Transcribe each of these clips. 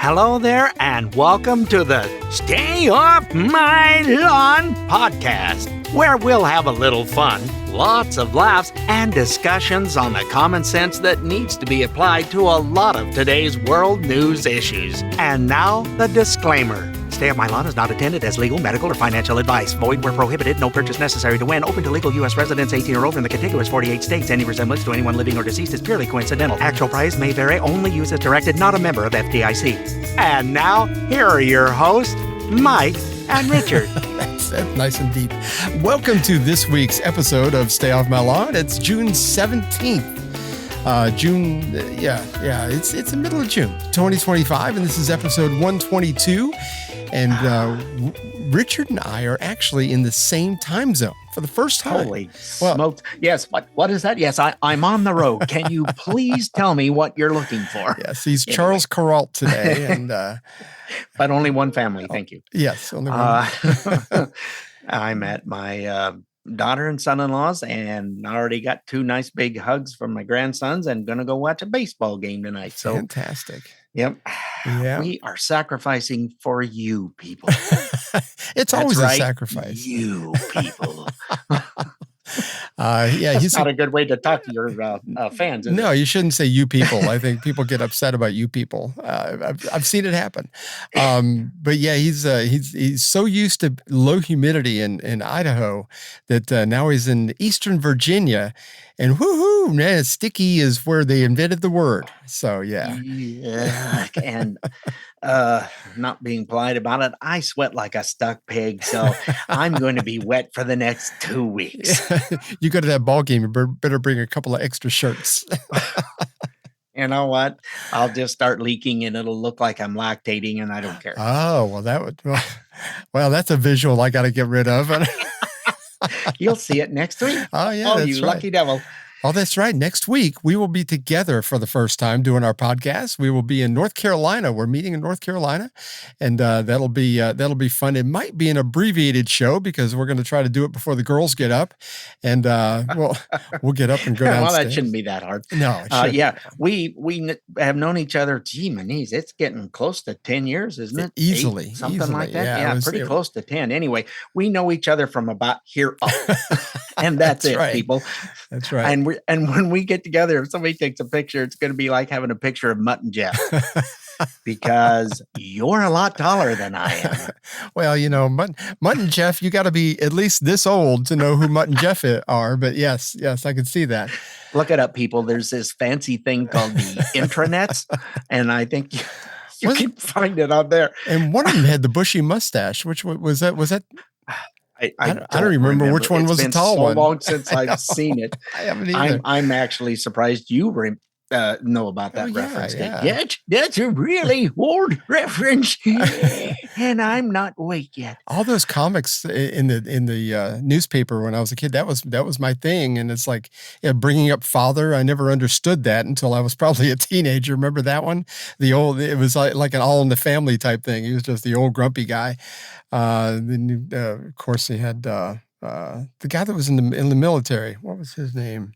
Hello there, and welcome to the Stay Off My Lawn podcast, where we'll have a little fun, lots of laughs, and discussions on the common sense that needs to be applied to a lot of today's world news issues. And now, the disclaimer. Stay Off My Lawn is not intended as legal, medical, or financial advice. Void where prohibited. No purchase necessary to win. Open to legal U.S. residents 18 or older in the contiguous 48 states. Any resemblance to anyone living or deceased is purely coincidental. Actual price may vary. Only use as directed. Not a member of FDIC. And now, here are your hosts, Mike and Richard. That's nice and deep. Welcome to this week's episode of Stay Off My Lawn. It's June 17th. It's the middle of June 2025, and this is episode 122. And Richard and I are actually in the same time zone for the first time. Holy smokes. Yes, what is that? Yes, I'm on the road. Can you please tell me what you're looking for? Yes, he's Charles Carrault today. And but only one family, thank you. Yes, only one. I'm at my daughter and son-in-law's, and I already got two nice big hugs from my grandsons and going to go watch a baseball game tonight. So fantastic. Yep. Yeah. We are sacrificing for you people. It's always a sacrifice. You people. He's not a good way to talk to your fans. No, you shouldn't say you people. I think people get upset about you people. I've seen it happen. But yeah, he's so used to low humidity in Idaho that now he's in Eastern Virginia, and woohoo, man, sticky is where they invented the word. So yeah. And not being polite about it, I sweat like a stuck pig, so I'm going to be wet for the next 2 weeks. You go to that ball game, you better bring a couple of extra shirts. You know what? I'll just start leaking and it'll look like I'm lactating, and I don't care. Oh, well, that's a visual I got to get rid of. You'll see it next week. Oh, yeah. Oh, you right. Lucky devil. Oh, that's right. Next week, we will be together for the first time doing our podcast. We will be in North Carolina. We're meeting in North Carolina, and that'll be fun. It might be an abbreviated show because we're going to try to do it before the girls get up, and we'll get up and go downstairs. Well, that shouldn't be that hard. No, yeah, we have known each other. Gee, manies, it's getting close to 10 years, isn't it? Easily, 8, something like that. Yeah, pretty close to 10. Anyway, we know each other from about here up, and that's it, right. people. That's right. And when we get together, if somebody takes a picture, it's going to be like having a picture of Mutt and Jeff, because you're a lot taller than I am. Well, Mutt and Jeff, you got to be at least this old to know who Mutt and Jeff are. But yes, I can see that. Look it up, people. There's this fancy thing called the intranets, and I think you can find it on there. And one of them had the bushy mustache. Which was that? Was that? I don't remember which one was the tall one. It's been so long since I've seen it. I haven't either. I'm actually surprised you know about that reference. Yeah. That's a really old reference, and I'm not awake yet. All those comics in the newspaper when I was a kid, that was my thing, and it's like bringing up father. I never understood that until I was probably a teenager. Remember that one? It was like an All in the Family type thing. He was just the old grumpy guy. Then of course he had the guy that was in the military. What was his name?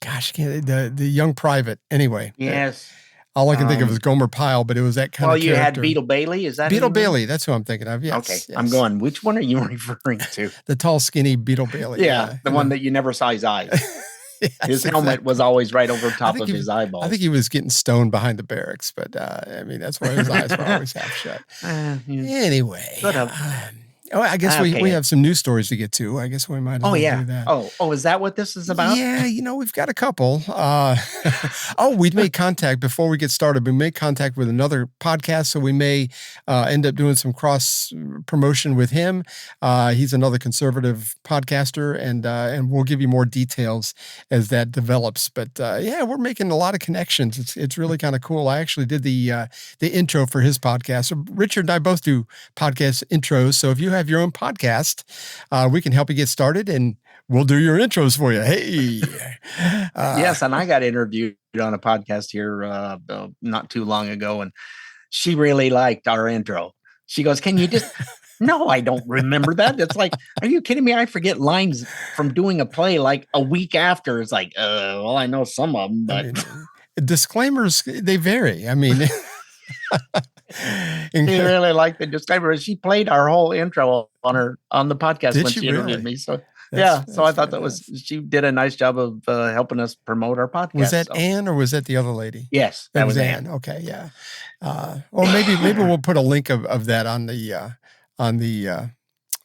Gosh, the young private. Anyway, yes. All I can think of is Gomer Pyle, but it was that kind of character. Well, you had Beetle Bailey. Is that Beetle Bailey? That's who I'm thinking of. Yes. Okay, yes. I'm going. Which one are you referring to? The tall, skinny Beetle Bailey. Yeah, the one that you never saw his eyes. Yes, his helmet was always right over top of his eyeballs. I think he was getting stoned behind the barracks, but that's why his eyes were always half shut. Anyway. I guess we have some news stories to get to. I guess we might as well do that. Oh, is that what this is about? Yeah, we've got a couple. We made contact before we get started. We made contact with another podcast, so we may end up doing some cross promotion with him. He's another conservative podcaster, and we'll give you more details as that develops. But we're making a lot of connections. It's really kind of cool. I actually did the intro for his podcast. So Richard and I both do podcast intros. So if you have your own podcast, we can help you get started, and we'll do your intros for you. Hey. Yes, and I got interviewed on a podcast here not too long ago, and she really liked our intro. She goes, "Can you just..." No, I don't remember that. It's like, are you kidding me? I forget lines from doing a play like a week after. It's like, I know some of them, but... disclaimers, they vary. She really liked the disclaimer. She played our whole intro on the podcast Did when she she interviewed really? me. So That's I thought fantastic. she did a nice job of helping us promote our podcast. Was that so. Anne or was that the other lady? Yes, That was Anne. Okay, yeah. Well, maybe we'll put a link of that on the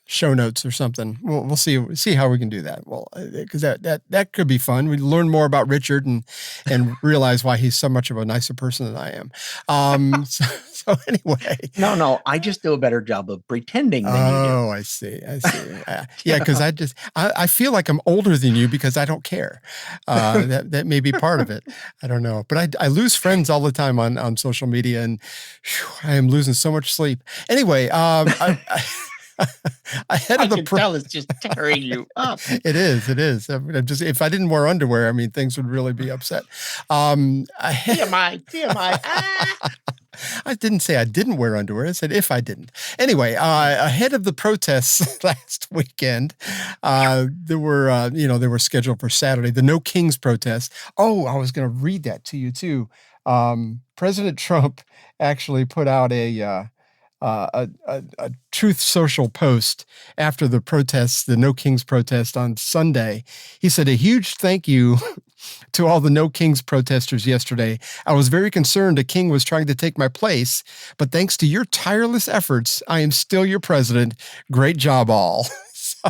show notes or something. We'll see how we can do that. Well, because that could be fun. We learn more about Richard and realize why he's so much of a nicer person than I am. So anyway. No, I just do a better job of pretending than you do. Oh, I see. Yeah, because I feel like I'm older than you because I don't care. That may be part of it. I don't know. But I lose friends all the time on social media, and I am losing so much sleep. Anyway, ahead of the tell it's just tearing you up. It is. I'm just, if I didn't wear underwear, I mean, things would really be upset. TMI. I didn't say I didn't wear underwear. I said if I didn't. Anyway, ahead of the protests last weekend, they were scheduled for Saturday. The No Kings protest. Oh, I was going to read that to you too. President Trump actually put out a Truth Social post after the protests, the No Kings protest on Sunday. He said, "A huge thank you to all the No Kings protesters yesterday. I was very concerned a king was trying to take my place, but thanks to your tireless efforts, I am still your president. Great job, all." So,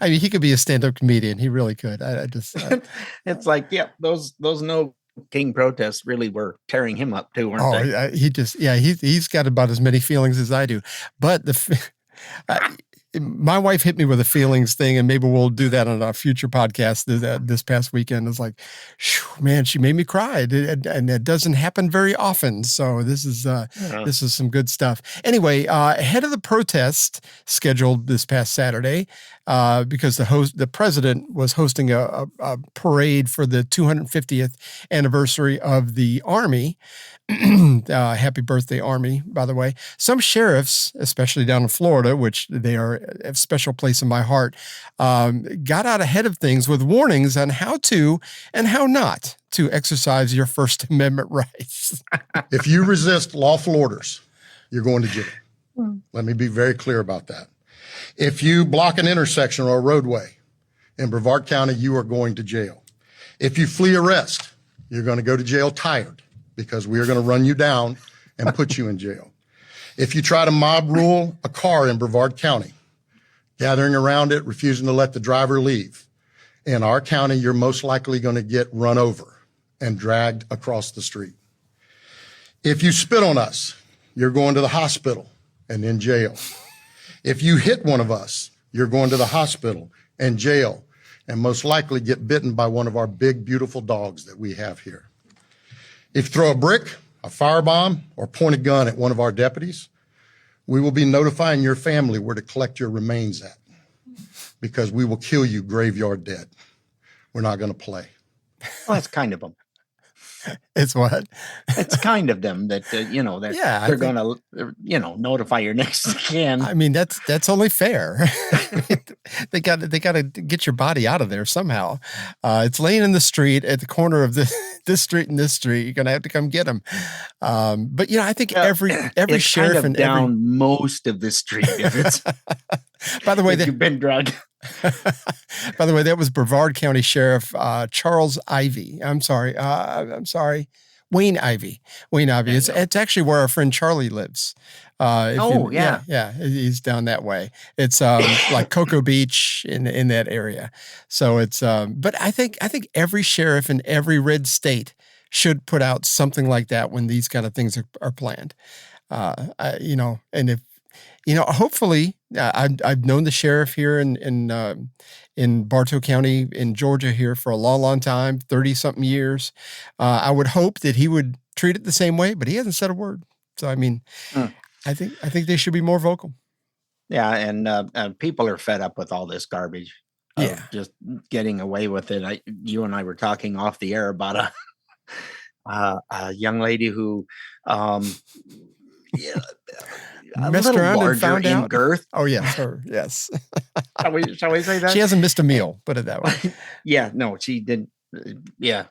I mean, he could be a stand-up comedian. He really could. It's like, those No King protests really were tearing him up too, weren't they? He's got about as many feelings as I do. But my wife hit me with a feelings thing, and maybe we'll do that on a future podcast. This past weekend, it's like, man, she made me cry, and it doesn't happen very often. So this is some good stuff. Anyway, ahead of the protest scheduled this past Saturday, because the president was hosting a parade for the 250th anniversary of the Army. Happy birthday, Army, by the way. Some sheriffs, especially down in Florida, which they are a special place in my heart, got out ahead of things with warnings on how to and how not to exercise your First Amendment rights. If you resist lawful orders, you're going to jail. Let me be very clear about that. If you block an intersection or a roadway in Brevard County, you are going to jail. If you flee arrest, you're going to go to jail tired, because we are going to run you down and put you in jail. If you try to mob rule a car in Brevard County, gathering around it, refusing to let the driver leave, in our county, you're most likely going to get run over and dragged across the street. If you spit on us, you're going to the hospital and in jail. If you hit one of us, you're going to the hospital and jail, and most likely get bitten by one of our big, beautiful dogs that we have here. If you throw a brick, a firebomb, or point a gun at one of our deputies, we will be notifying your family where to collect your remains at, because we will kill you graveyard dead. We're not going to play. Well, that's kind of them. It's what? It's kind of them that, they're going to, notify your next of kin. I mean, that's only fair. They got to get your body out of there somehow. It's laying in the street at the corner of this street and this street. You're going to have to come get them. But I think every sheriff kind of down most of the street. If it's, by the way, you've been drugged. By the way, that was Brevard County Sheriff Charles Ivy. I'm sorry, Wayne Ivy. Wayne Ivy. It's actually where our friend Charlie lives. Yeah, he's down that way. It's like Cocoa Beach in that area. So it's but I think every sheriff in every red state should put out something like that when these kind of things are planned. And if hopefully, I've known the sheriff here in Bartow County in Georgia here for a long, long time, 30-something years. I would hope that he would treat it the same way, but he hasn't said a word. So, I mean, I think they should be more vocal. Yeah, and people are fed up with all this garbage. Just getting away with it. You and I were talking off the air about a young lady who messed around and found in out. Girth. Oh yes, her. Yes. Shall we say that? She hasn't missed a meal. Put it that way. Yeah. No, she didn't. Yeah.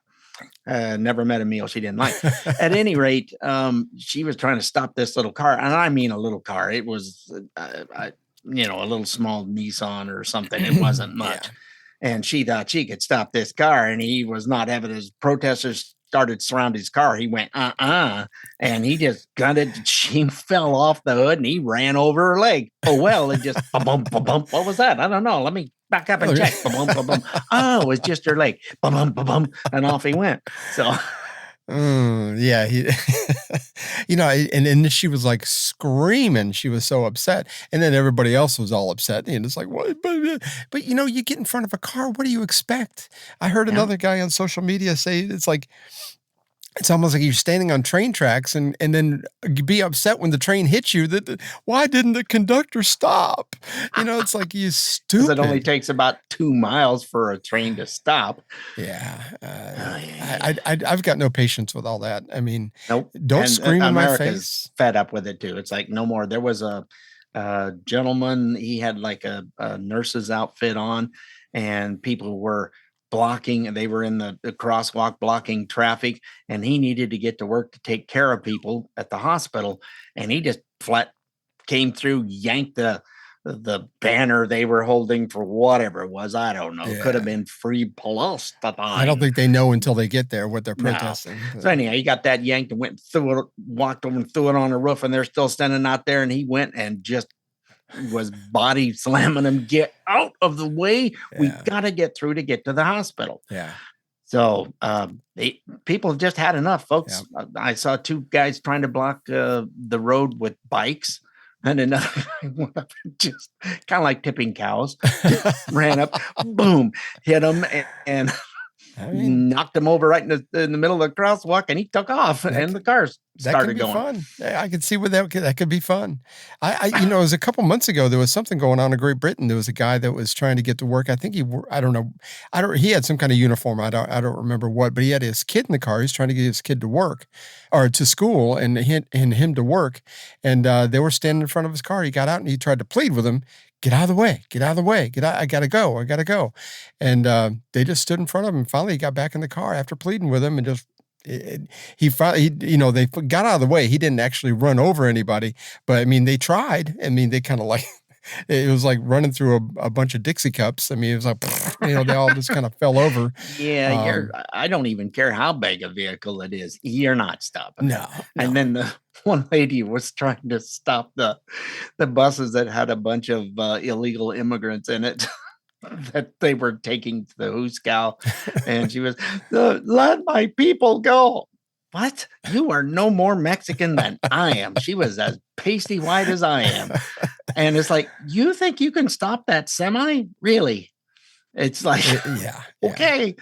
Never met a meal she didn't like. At any rate, she was trying to stop this little car, and I mean a little car. It was, a little small Nissan or something. It wasn't much. Yeah. And she thought she could stop this car, and he was not having his protesters started surrounding his car. He went, and he just gutted. She fell off the hood, and he ran over her leg. Oh, well, it just, bump. What was that? I don't know. Let me back up and check. Bump. Oh, it was just her leg. Bump, and off he went. So. Yeah, and then she was like screaming. She was so upset, and then everybody else was all upset. And it's like, what? But you get in front of a car. What do you expect? I heard another guy on social media say it's like. It's almost like you're standing on train tracks and then be upset when the train hits you. Why didn't the conductor stop? It's like, you stupid. It only takes about 2 miles for a train to stop. Yeah. I've got no patience with all that. I mean, nope. Don't scream in my face. America's fed up with it too. It's like, no more. There was a gentleman, he had like a nurse's outfit on, and people were blocking, and they were in the crosswalk blocking traffic, and he needed to get to work to take care of people at the hospital, and he just flat came through, yanked the banner they were holding for whatever it was. I don't know. Yeah. Could have been free Palestine. I don't think they know until they get there what they're protesting. No. So anyhow, he got that yanked and went through it, walked over and threw it on the roof, and they're still standing out there, and he went and just was body slamming him. Get out of the way. Yeah. We got to get through to get to the hospital. Yeah. So people have just had enough, folks. Yeah. I saw 2 guys trying to block the road with bikes, and another guy went up and just kind of like tipping cows, ran up, boom, hit him, and knocked him over right in the middle of the crosswalk, and he took off, and the cars started going. Fun. I could see where that could be fun. It was a couple months ago. There was something going on in Great Britain. There was a guy that was trying to get to work. I think he had some kind of uniform. I don't remember what, but he had his kid in the car. He's trying to get his kid to work or to school, and him to work. And they were standing in front of his car. He got out and he tried to plead with him. Get out of the way. I got to go. And they just stood in front of him. And finally, he got back in the car after pleading with him, and just, they got out of the way. He didn't actually run over anybody, but I mean, they tried. I mean, they kind of like, it was like running through a bunch of Dixie cups. I mean, it was like, they all just kind of fell over. Yeah. I don't even care how big a vehicle it is. You're not stopping. No. And then the one lady was trying to stop the buses that had a bunch of illegal immigrants in it that they were taking to the Hooskow. And she was, let my people go. What? You are no more Mexican than I am. She was as pasty white as I am. And it's like, you think you can stop that semi? Really? It's like, yeah. Okay.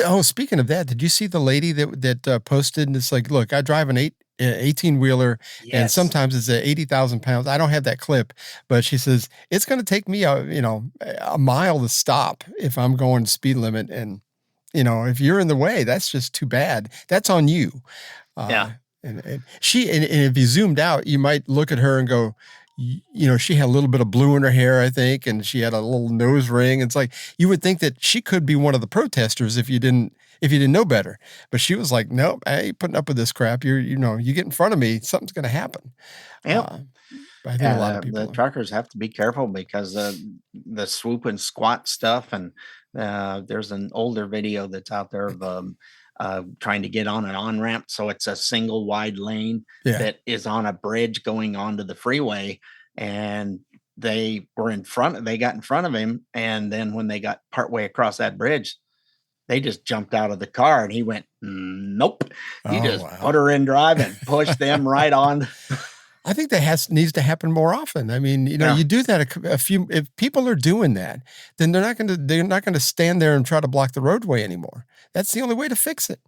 Oh, speaking of that, did you see the lady that posted? And it's like, look, I drive an 18-wheeler, and sometimes it's 80,000 pounds. I don't have that clip, but she says it's going to take me a mile to stop if I'm going speed limit, and if you're in the way, that's just too bad. That's on you. Yeah. And if you zoomed out, you might look at her and go, she had a little bit of blue in her hair, I think, and she had a little nose ring. It's like, you would think that she could be one of the protesters if you didn't know better. But she was like, nope, I ain't putting up with this crap. You get in front of me, something's going to happen. Yeah. I think a lot of people. The truckers have to be careful because the swoop and squat stuff. And there's an older video that's out there of trying to get on an on-ramp. So it's a single wide lane that is on a bridge going onto the freeway. And they got in front of him. And then when they got partway across that bridge, they just jumped out of the car, and he went, nope. He put her in drive and pushed them right on. I think that needs to happen more often. I mean, you do that if people are doing that, then they're not going to stand there and try to block the roadway anymore. That's the only way to fix it.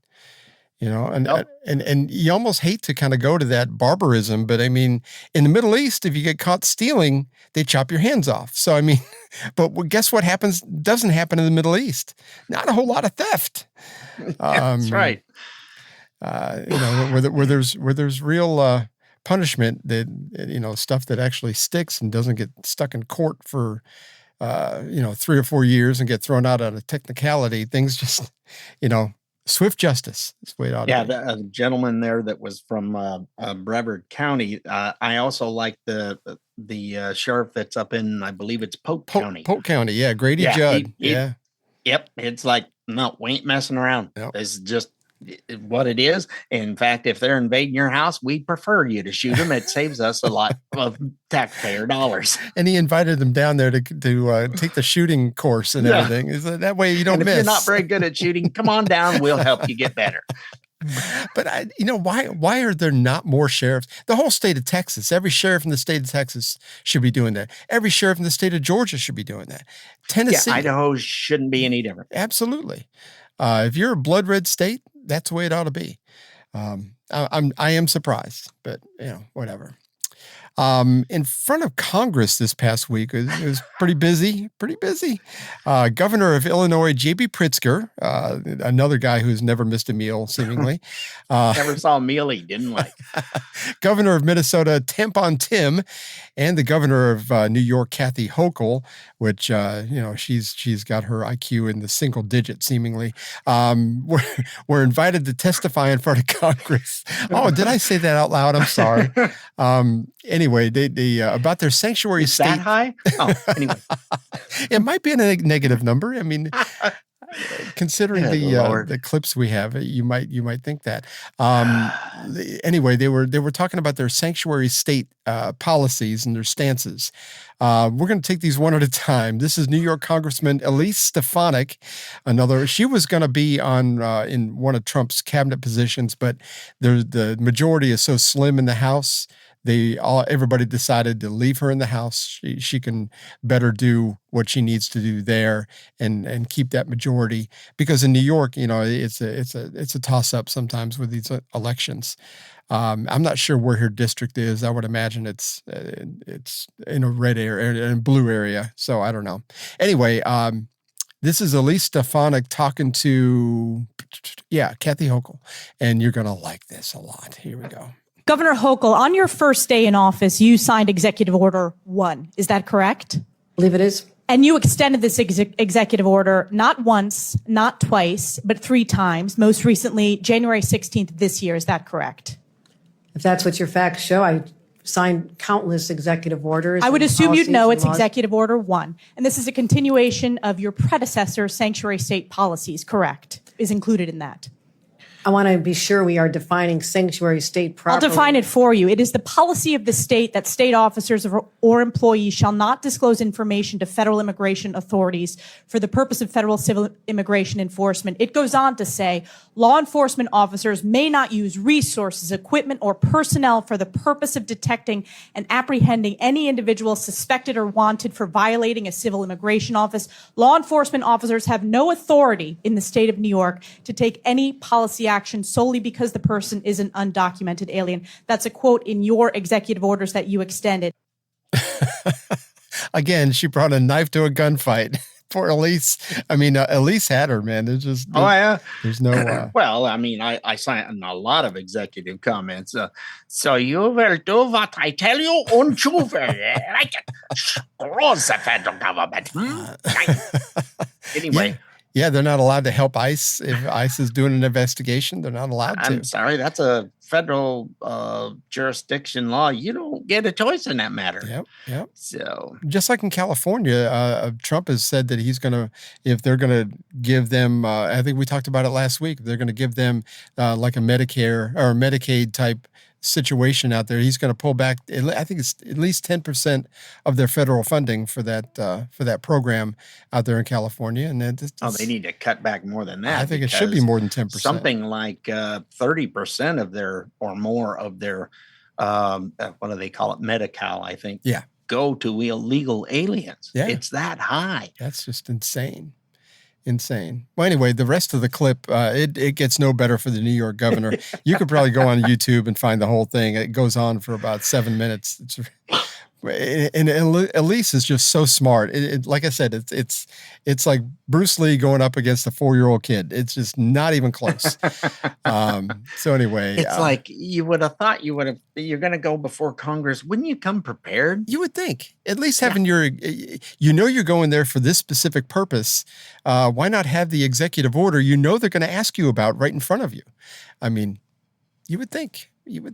And you almost hate to kind of go to that barbarism, but I mean, in the Middle East, if you get caught stealing, they chop your hands off. So I mean, but guess what doesn't happen in the Middle East? Not a whole lot of theft. That's right. Where there's real punishment, that stuff that actually sticks and doesn't get stuck in court for 3 or 4 years and get thrown out on a technicality. Things just Swift justice. That's the way it ought to be. The gentleman there that was from Brevard County. I also like the sheriff that's up in, I believe it's Polk County. Polk County, yeah. Grady Judd. Yep. It's like, no, we ain't messing around. Yep. It's just what it is. In fact, if they're invading your house, we prefer you to shoot them. It saves us a lot of taxpayer dollars. And he invited them down there to take the shooting course and everything. Is that way you don't and if miss. you're not very good at shooting, come on down. We'll help you get better. But why are there not more sheriffs? The whole state of Texas, every sheriff in the state of Texas should be doing that. Every sheriff in the state of Georgia should be doing that. Tennessee, Idaho shouldn't be any different. Absolutely. If you're a blood red state, that's the way it ought to be. I am surprised, but whatever. In front of Congress this past week, it was pretty busy. Governor of Illinois, J.B. Pritzker, another guy who's never missed a meal, seemingly. Never saw a meal he didn't like. Governor of Minnesota, Tampon Tim, and the governor of New York, Kathy Hochul, which, she's got her IQ in the single digit, seemingly, were invited to testify in front of Congress. Oh, did I say that out loud? I'm sorry. Anyway, they about their sanctuary Is state. that high? Oh, anyway. It might be a negative number. I mean, considering the clips we have, you might think that. Anyway, they were talking about their sanctuary state policies and their stances. We're going to take these one at a time. This is New York Congressman Elise Stefanik. She was going to be on in one of Trump's cabinet positions, but the majority is so slim in the House. Everybody decided to leave her in the House. She can better do what she needs to do there and keep that majority, because in New York, it's a toss up sometimes with these elections. I'm not sure where her district is. I would imagine it's in a red area, in a blue area. So I don't know. Anyway, this is Elise Stefanik talking to Kathy Hochul, and you're gonna like this a lot. Here we go. Governor Hochul, on your first day in office, you signed Executive Order 1. Is that correct? I believe it is. And you extended this executive order not once, not twice, but 3 times, most recently January 16th this year. Is that correct? If that's what your facts show, I signed countless executive orders. I would assume you'd know it's laws. Executive Order 1. And this is a continuation of your predecessor's sanctuary state policies, correct? Is included in that. I want to be sure we are defining sanctuary state properly. I'll define it for you. It is the policy of the state that state officers or employees shall not disclose information to federal immigration authorities for the purpose of federal civil immigration enforcement. It goes on to say, law enforcement officers may not use resources, equipment, or personnel for the purpose of detecting and apprehending any individual suspected or wanted for violating a civil immigration office. Law enforcement officers have no authority in the state of New York to take any policy action solely because the person is an undocumented alien. That's a quote in your executive orders that you extended. Again, she brought a knife to a gunfight. Poor Elise. I mean, Elise had her, man. It's just, there's no... Well, I mean, I signed a lot of executive comments. So you will do what I tell you, and you will like it. Screw the federal government. Anyway. Yeah, they're not allowed to help ICE. If ICE is doing an investigation, they're not allowed to. I'm sorry, that's a federal jurisdiction law. You don't get a choice in that matter. Yep. So just like in California, Trump has said that he's going to, if they're going to give them, I think we talked about it last week, they're going to give them like a Medicare or Medicaid type situation out there. He's going to pull back, I think it's at least 10% of their federal funding for that program out there in California. And they need to cut back more than that. I think it should be more than 10%. Something like 30% of their, or more of their, what do they call it? Medi-Cal, I think. Yeah. Go to illegal aliens. Yeah. It's that high. That's just insane. Well, anyway, the rest of the clip, it gets no better for the New York governor. You could probably go on YouTube and find the whole thing. It goes on for about 7 minutes. It's And Elise is just so smart. Like I said, it's like Bruce Lee going up against a 4-year-old kid. It's just not even close. So anyway, it's like you would have thought you're going to go before Congress. Wouldn't you come prepared? you would think at least having you're going there for this specific purpose. Why not have the executive order they're going to ask you about right in front of you? I mean, you would think. We've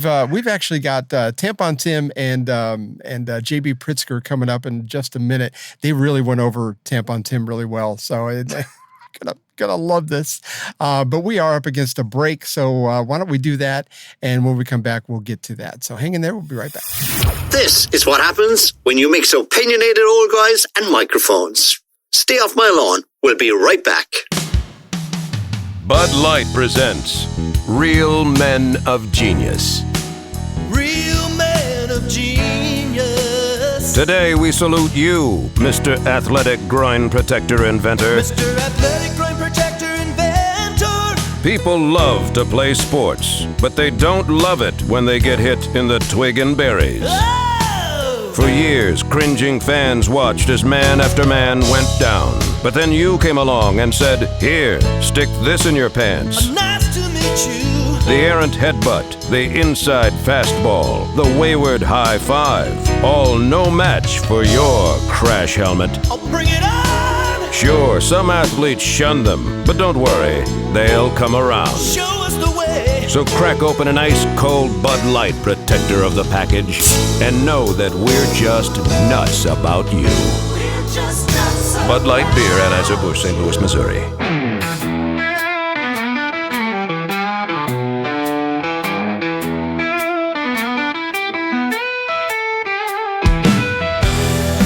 actually got Tampon Tim and JB Pritzker coming up in just a minute. They really went over Tampon Tim really well, so gonna love this. But we are up against a break, so why don't we do that? And when we come back, we'll get to that. So hang in there. We'll be right back. This is what happens when you mix opinionated old guys and microphones. Stay off my lawn. We'll be right back. Bud Light presents Real Men of Genius. Real men of genius. Today we salute you, Mr. Athletic Groin Protector Inventor. Mr. Athletic Groin Protector Inventor. People love to play sports, but they don't love it when they get hit in the twig and berries. Oh! For years, cringing fans watched as man after man went down. But then you came along and said, "Here, stick this in your pants." Nice to meet you. The errant headbutt, the inside fastball, the wayward high five, all no match for your crash helmet. I'll bring it on. Sure, some athletes shun them, but don't worry, they'll come around. Show us the way. So crack open an ice-cold Bud Light protector of the package and know that we're just nuts about you. We're just nuts about Bud Light Beer, Anheuser-Busch, St. Louis, Missouri.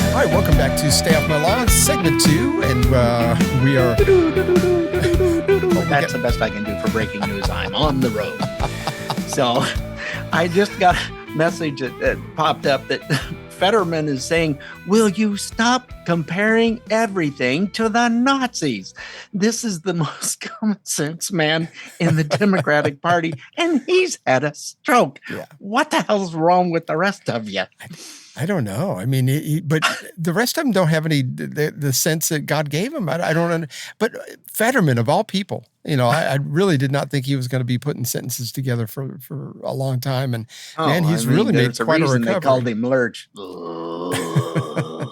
All right, welcome back to Stay Off My Lawn, segment 2, and we are. That's the best I can do for breaking news. I'm on the road. So I just got a message that popped up that Fetterman is saying, "Will you stop comparing everything to the Nazis?" This is the most common sense man in the Democratic Party, and he's had a stroke. Yeah. What the hell's wrong with the rest of you? I don't know. I mean, but the rest of them don't have any the sense that God gave them. I don't. But Fetterman, of all people, I really did not think he was going to be putting sentences together for a long time. And he's really made quite a recovery. They called him Lurch. I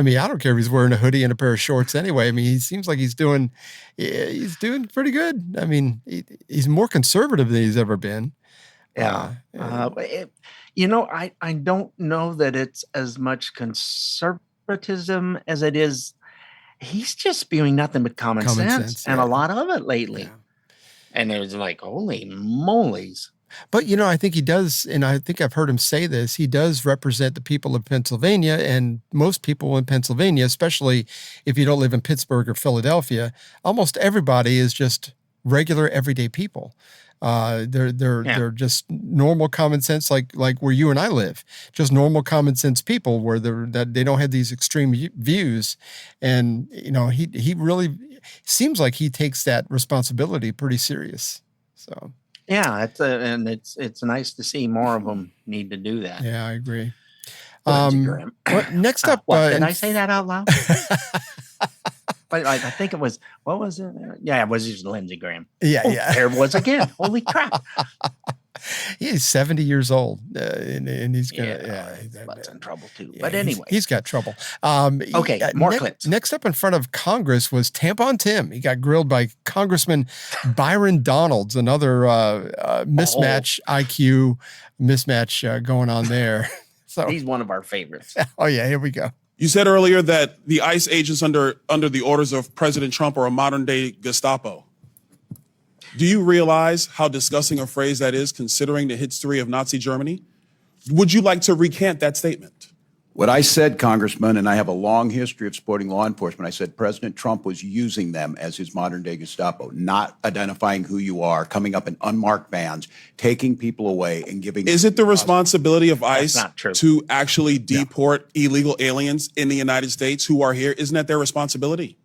mean, I don't care if he's wearing a hoodie and a pair of shorts anyway. I mean, he seems like he's doing pretty good. I mean, he's more conservative than he's ever been. Yeah. I don't know that it's as much conservatism as it is. He's just spewing nothing but common sense and a lot of it lately. Yeah. And it was like, holy moly's. But, I think he does, and I think I've heard him say this, he does represent the people of Pennsylvania, and most people in Pennsylvania, especially if you don't live in Pittsburgh or Philadelphia, almost everybody is just regular, everyday people. They're just normal common sense, like where you and I live, just normal common sense people where they don't have these extreme views. And, he really seems like he takes that responsibility pretty serious. So. Yeah, it's nice to see more of them need to do that. Yeah, I agree. Next up, did I say that out loud? But I think it was, what was it? Yeah, it was just Lindsey Graham. Yeah. There it was again. Holy crap. He's 70 years old, and he's gonna. That's in trouble too. Yeah, but anyway, he's got trouble. Okay, more clips. Next up in front of Congress was Tampon Tim. He got grilled by Congressman Byron Donalds. Another mismatch IQ mismatch going on there. So he's one of our favorites. Oh yeah, here we go. You said earlier that the ICE agents under the orders of President Trump are a modern-day Gestapo. Do you realize how disgusting a phrase that is, considering the history of Nazi Germany? Would you like to recant that statement? What I said, Congressman, and I have a long history of supporting law enforcement, I said President Trump was using them as his modern-day Gestapo, not identifying who you are, coming up in unmarked vans, taking people away and giving... Is it the responsibility of ICE to actually deport illegal aliens in the United States who are here? Isn't that their responsibility?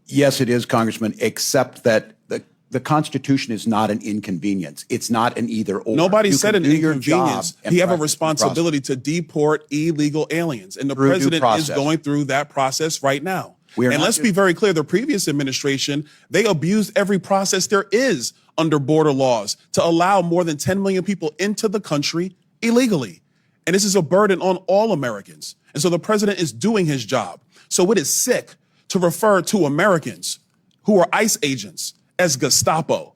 Yes, it is, Congressman, except that the The Constitution is not an inconvenience. It's not an either or. Nobody You said can an do your inconvenience. job and You have a practice due process. responsibility to deport illegal aliens. And the Through due president is process. going through that process right now. We are And not let's doing- be very clear, the previous administration, they abused every process there is under border laws to allow more than 10 million people into the country illegally. And this is a burden on all Americans. And so the president is doing his job. So it is sick to refer to Americans who are ICE agents as Gestapo.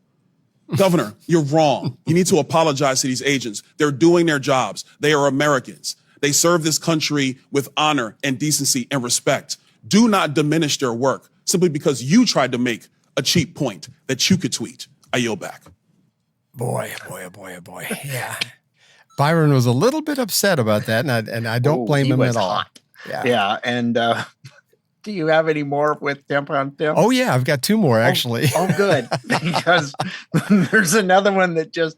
Governor, you're wrong. You need to apologize to these agents. They're doing their jobs. They are Americans. They serve this country with honor and decency and respect. Do not diminish their work simply because you tried to make a cheap point that you could tweet. I yield back. Boy. Yeah. Byron was a little bit upset about that, and I don't blame he him was at all. hot. Yeah. Yeah. And do you have any more with Temp on Temp? Oh, yeah. I've got two more, actually. Oh, good. Because there's another one that just.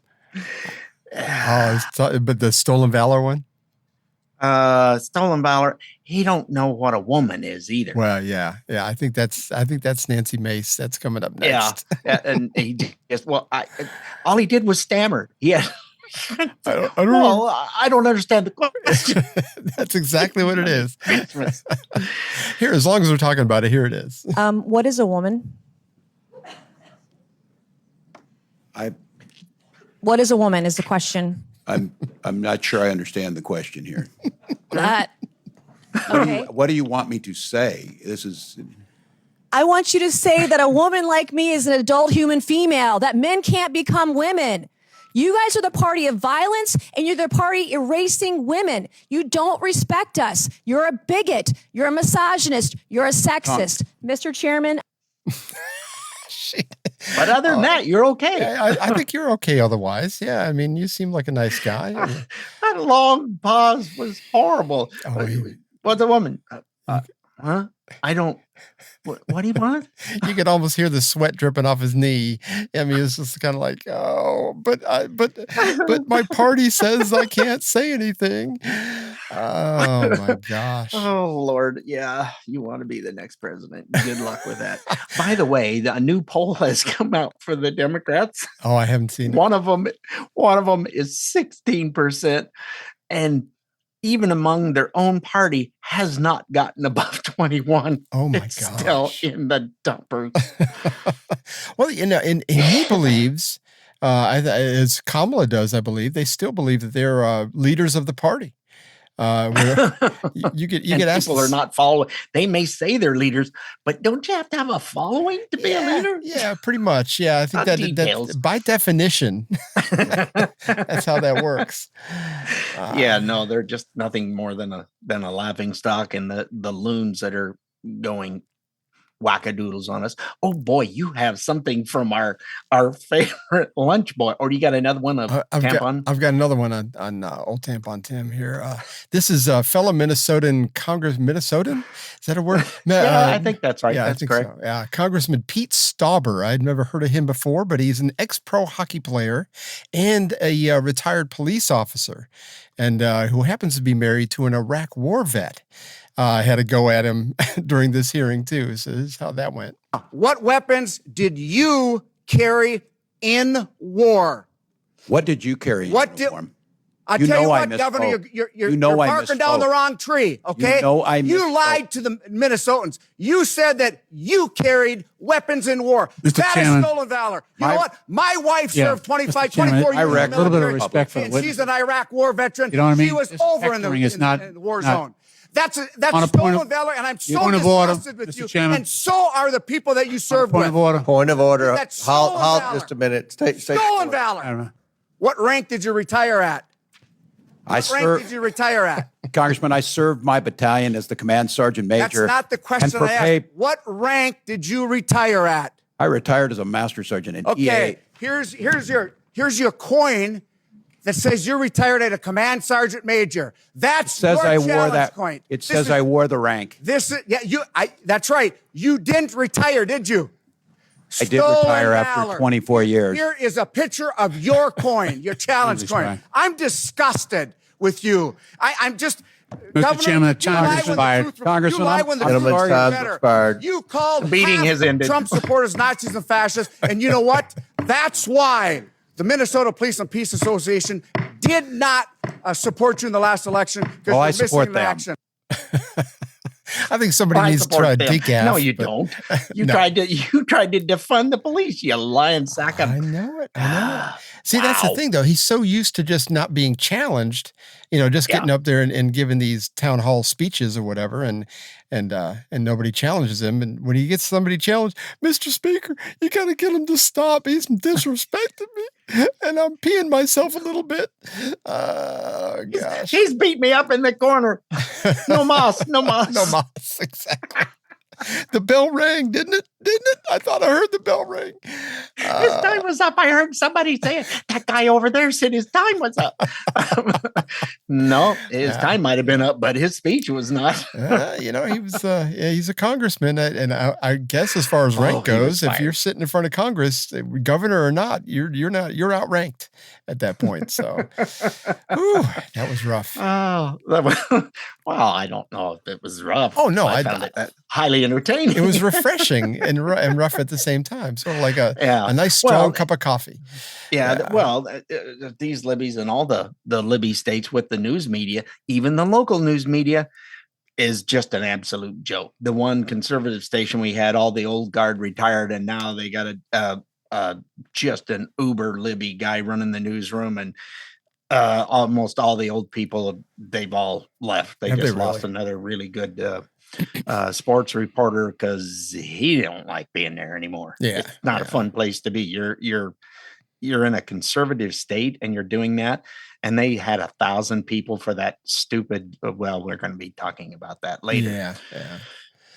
But the Stolen Valor one? Stolen Valor. He don't know what a woman is either. Well, yeah. I think that's Nancy Mace. That's coming up next. Yeah. And he just, all he did was stammer. Yeah. I don't know. Well, I don't understand the question. That's exactly what it is. Here, as long as we're talking about it, here it is. What is a woman? What is a woman is the question. I'm not sure I understand the question here. That. Okay. What do you want me to say? This is. I want you to say that a woman like me is an adult human female, that men can't become women. You guys are the party of violence, and you're the party erasing women. You don't respect us. You're a bigot. You're a misogynist. You're a sexist. Mr. Chairman. But other than that, you're okay. I think you're okay otherwise. Yeah, I mean, you seem like a nice guy. That long pause was horrible. What's a woman? Huh? I don't. What do you want? You could almost hear the sweat dripping off his knee. I mean, it's just kind of like, oh, but my party says I can't say anything. Oh my gosh. Oh Lord, yeah, you want to be the next president. Good luck with that. By the way, a new poll has come out for the Democrats. Oh, I haven't seen it. One of them is 16%, and even among their own party has not gotten above 21. Oh my it's gosh. Still in the dumpers. Well, and he believes, as Kamala does, I believe, they still believe that they're leaders of the party. Where you get asked. People are not following. They may say they're leaders, but don't you have to have a following to be a leader? Yeah, pretty much. Yeah, I think that by definition, that's how that works. Yeah, no, they're just nothing more than a laughing stock, and the loons that are going wackadoodles on us. Oh boy, you have something from our favorite lunch boy, or you got another one of Tampon? I've got another one on old Tampon Tim here. This is a fellow Minnesotan Minnesotan? Is that a word? Yeah, I think that's right. Yeah, that's I think correct. so. Yeah, Congressman Pete Stauber. I'd never heard of him before, but he's an ex-pro hockey player and a retired police officer, and who happens to be married to an Iraq war vet. I had to go at him during this hearing, too. So this is how that went. What weapons did you carry in war? What did you carry in uniform? I'll tell you what, Governor, you're barking down the wrong tree, okay? You lied to the Minnesotans. You said that you carried weapons in war. That is stolen valor. You know what? My wife served 24 years in the military. A little bit of respect for the witness. She's an Iraq war veteran. You know what I mean? She was over in the war zone. That's stolen valor, and I'm so disgusted with you. And so are the people that you served with. Point of order. That's stolen Halt valor. just a minute. Stolen valor. What rank did you retire at? What rank did you retire at? Congressman, I served my battalion as the command sergeant major. That's not the question I asked. What rank did you retire at? I retired as a master sergeant in Okay, EA. here's your coin that says you're retired at a command sergeant major. That's says your I wore challenge that. coin. It says I wore the rank. That's right. You didn't retire, did you? I did retire after 24 years. Here is a picture of your coin, your challenge coin. I'm disgusted with you. I'm just, Governor, Chairman, the time is expired. Congressman, you lie when the truth is better. You called Meeting has ended. Trump supporters Nazis and fascists, and you know what? That's why the Minnesota Police and Peace Association did not support you in the last election because you're missing in action. I think somebody needs to try a decaf. No, you don't. You tried to defund the police, you lying sack of. I know it. See, that's the thing, though. He's so used to just not being challenged, just getting up there and giving these town hall speeches or whatever, and nobody challenges him. And when he gets somebody challenged, Mr. Speaker, you got to get him to stop. He's disrespecting me, and I'm peeing myself a little bit. Gosh. He's beat me up in the corner. No mas, no mas. No mas, exactly. The bell rang, didn't it? I thought I heard the bell ring. His time was up. I heard somebody saying, that guy over there said his time was up. No, his time might have been up, but his speech was not. He was, he's a congressman. And I guess as far as rank goes, if you're sitting in front of Congress, governor or not, you're outranked at that point. So that was rough. Oh, well, I don't know if it was rough. Oh, no, I found it highly entertaining. It was refreshing and rough at the same time. Sort of like a nice strong cup of coffee. Yeah. Well, these Libbies and all the Libby states with the news media, even the local news media, is just an absolute joke. The one conservative station we had, all the old guard retired, and now they got just an uber Libby guy running the newsroom, and almost all the old people, they've all left. They just lost another really good sports reporter because he don't like being there anymore. It's not a fun place to be. You're in a conservative state and you're doing that, and they had 1,000 people for that stupid. Well, we're going to be talking about that later.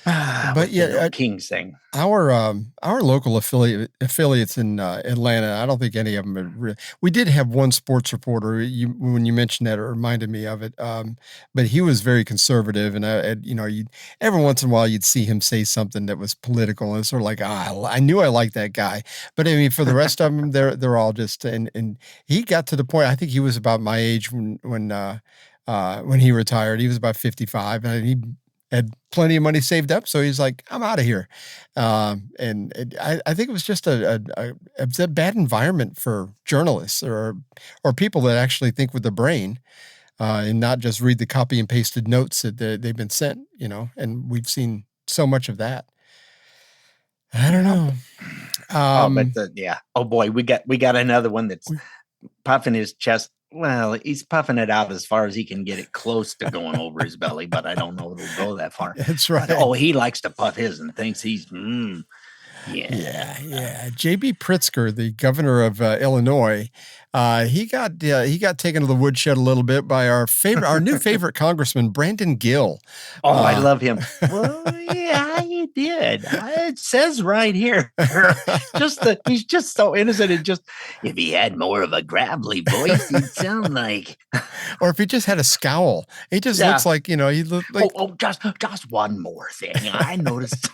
But King's thing. Our local affiliates in Atlanta, I don't think any of them are we did have one sports reporter. When you mentioned that, it reminded me of it. But he was very conservative, and every once in a while you'd see him say something that was political, and it's sort of like, I knew I liked that guy. But I mean, for the rest of them, they're all just and he got to the point. I think he was about my age when he retired. He was about 55, and he had plenty of money saved up, so he's like, I'm out of here. I think it was just a bad environment for journalists or people that actually think with the brain and not just read the copy and pasted notes that they've been sent, and we've seen so much of that. I don't know. Oh boy, we got another one that's puffing his chest. Well, he's puffing it out as far as he can get it close to going over his belly, but I don't know if it'll go that far. That's right. Oh, he likes to puff his and thinks he's, Yeah. J.B. Pritzker, the governor of Illinois, he got taken to the woodshed a little bit by our new favorite congressman, Brandon Gill. Oh, I love him. Well, yeah, he did. It says right here. He's just so innocent. And just if he had more of a gravelly voice, he'd sound like. Or if he just had a scowl, he just looks like he looked like. Just one more thing. I noticed.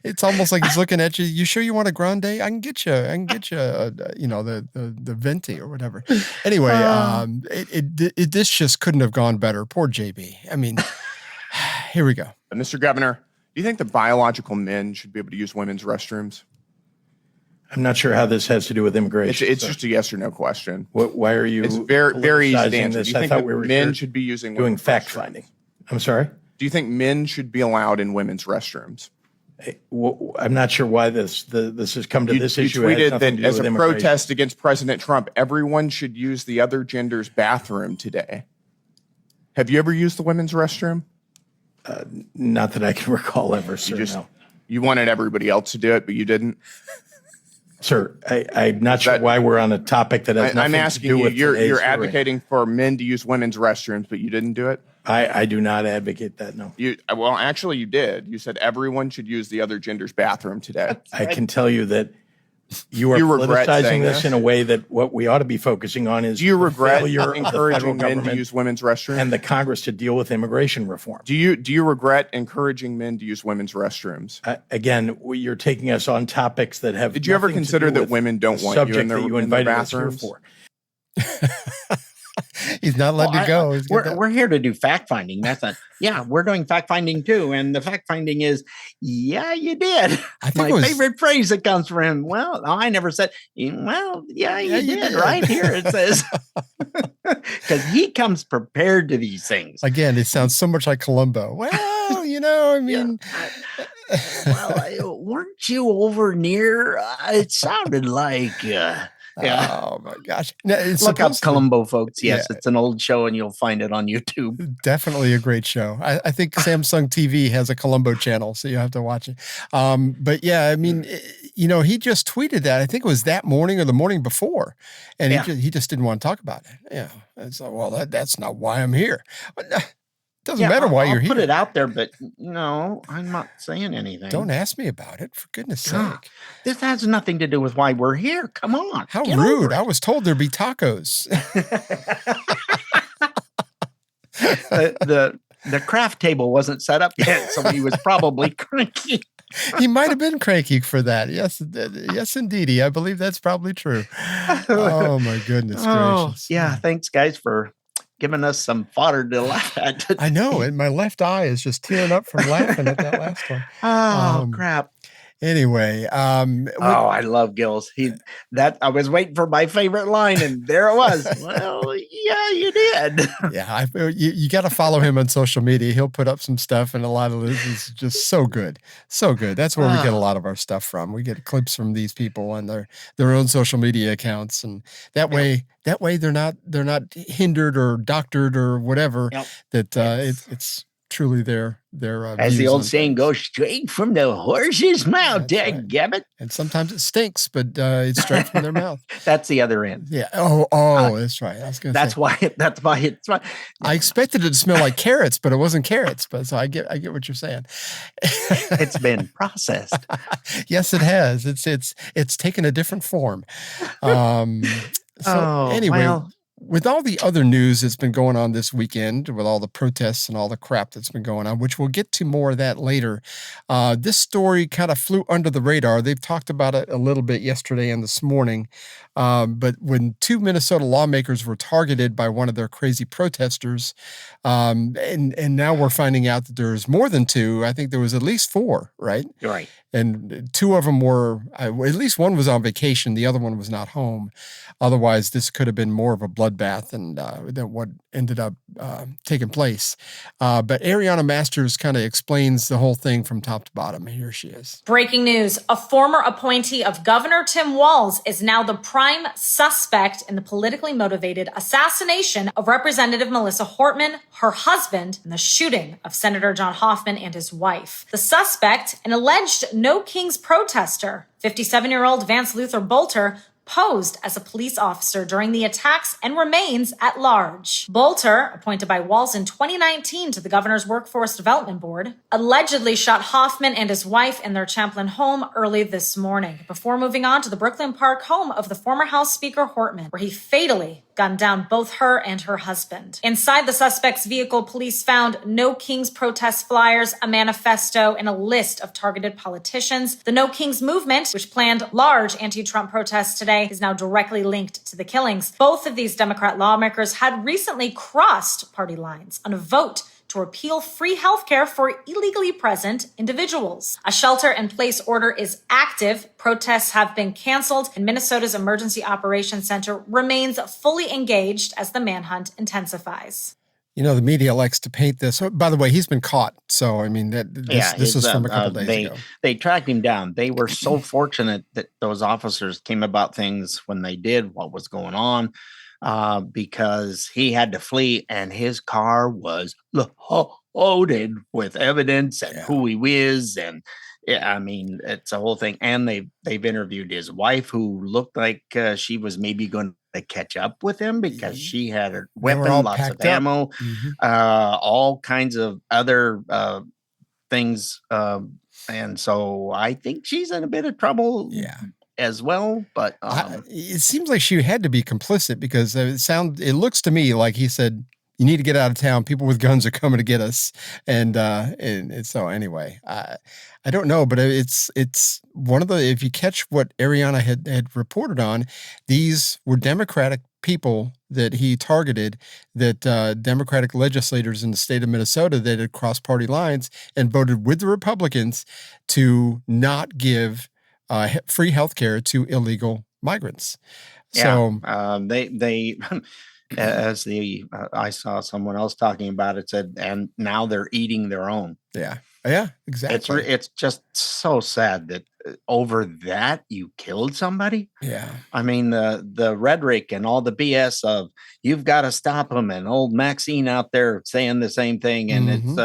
It's almost like he's looking at you. You sure you want a grande? I can get you, the venti or whatever. Anyway, this just couldn't have gone better. Poor JB. I mean, here we go. Mr. Governor, do you think that biological men should be able to use women's restrooms? I'm not sure how this has to do with immigration. It's just a yes or no question. Why are you? It's very easy to answer. Do you think that men should be doing fact finding? I'm sorry. Do you think men should be allowed in women's restrooms? I'm not sure why this has come to this issue. You tweeted that as a protest against President Trump, everyone should use the other gender's bathroom today. Have you ever used the women's restroom? Not that I can recall ever, sir. You wanted everybody else to do it, but you didn't? Sir, I'm not sure why we're on a topic that has nothing to do with you're advocating for men to use women's restrooms, but you didn't do it? I do not advocate that, no. Well, actually, you did. You said everyone should use the other gender's bathroom today. I can tell you that you are politicizing this in a way that what we ought to be focusing on is do you regret encouraging men to use women's restrooms and the Congress to deal with immigration reform? Do you regret encouraging men to use women's restrooms? Again, you're taking us on topics that have. Did you ever consider that women don't want you in their bathrooms? He's not letting it go. We're here to do fact finding. We're doing fact finding too. And the fact finding is, yeah, you did. My favorite phrase that comes from him. Well, I never said, well, yeah, you did. Right here it says, because he comes prepared to these things. Again, it sounds so much like Columbo. Well, I mean. Weren't you over near? It sounded like. Oh my gosh! Look up Columbo, folks. Yes, it's an old show, and you'll find it on YouTube. Definitely a great show. I think Samsung TV has a Columbo channel, so you have to watch it. But yeah, I mean, he just tweeted that. I think it was that morning or the morning before, and he just didn't want to talk about it. Yeah, and so that's not why I'm here. But, doesn't matter why you're here. Put it out there, but no, I'm not saying anything. Don't ask me about it, for goodness sake. This has nothing to do with why we're here. Come on. How rude. I was told there'd be tacos. The craft table wasn't set up yet, so he was probably cranky. He might have been cranky for that. Yes, indeedy. I believe that's probably true. Oh, my goodness gracious. Yeah, thanks, guys, for giving us some fodder to laugh at. I know, and my left eye is just tearing up from laughing at that last one. Crap. Anyway, I love Gills. I was waiting for my favorite line, and there it was. Well, yeah, you did. Yeah, you got to follow him on social media. He'll put up some stuff, and a lot of this is just so good, so good. That's where we get a lot of our stuff from. We get clips from these people on their own social media accounts, and that way they're not hindered or doctored or whatever. That it's truly their as the old saying goes, straight from the horse's mouth. Dadgummit. And sometimes it stinks, but it's straight from their mouth. That's the other end. Yeah. That's right. I was going to say. That's why it's right. I expected it to smell like carrots, but it wasn't carrots. But so I get what you're saying. It's been processed. Yes, it has. It's taken a different form. Anyway. With all the other news that's been going on this weekend, with all the protests and all the crap that's been going on, which we'll get to more of that later, this story kind of flew under the radar. They've talked about it a little bit yesterday and this morning, but when 2 Minnesota lawmakers were targeted by one of their crazy protesters, and now we're finding out that there's more than 2. I think there was at least 4, right? Right. And 2 of them were, at least one was on vacation. The other one was not home. Otherwise, this could have been more of a bloodbath than what ended up taking place. But Ariana Masters kind of explains the whole thing from top to bottom. Here she is. Breaking news. A former appointee of Governor Tim Walz is now the prime suspect in the politically motivated assassination of Representative Melissa Hortman, her husband, and the shooting of Senator John Hoffman and his wife. The suspect, an alleged No Kings protester, 57-year-old Vance Luther Bolter, posed as a police officer during the attacks and remains at large. Bolter, appointed by Walz in 2019 to the governor's Workforce Development Board, allegedly shot Hoffman and his wife in their Champlin home early this morning before moving on to the Brooklyn Park home of the former House Speaker Hortman, where he fatally gunned down both her and her husband. Inside the suspect's vehicle, police found No Kings protest flyers, a manifesto, and a list of targeted politicians. The No Kings movement, which planned large anti-Trump protests today, is now directly linked to the killings. Both of these Democrat lawmakers had recently crossed party lines on a vote to repeal free healthcare for illegally present individuals. A shelter-in-place order is active. Protests have been canceled, and Minnesota's Emergency Operations Center remains fully engaged as the manhunt intensifies. You know, the media likes to paint this. By the way, he's been caught. So, I mean, this is from a couple days ago. They tracked him down. They were so fortunate that those officers came about things when they did, what was going on, because he had to flee and his car was loaded with evidence and who he is. And I mean, it's a whole thing. And they've interviewed his wife, who looked like she was maybe going to catch up with him because she had a weapon, lots of ammo, all kinds of other things. And so I think she's in a bit of trouble as well. But it seems like she had to be complicit, because it looks to me like he said, you need to get out of town. People with guns are coming to get us. And so anyway, I don't know, but it's one of the, if you catch what Ariana had reported on, these were Democratic people that he targeted, that Democratic legislators in the state of Minnesota that had crossed party lines and voted with the Republicans to not give free health care to illegal migrants. So they as I saw someone else talking about it, said, and now they're eating their own. Yeah, exactly. It's just so sad that over that you killed somebody. Yeah, I mean the rhetoric and all the BS of you've got to stop them, and old Maxine out there saying the same thing, and it's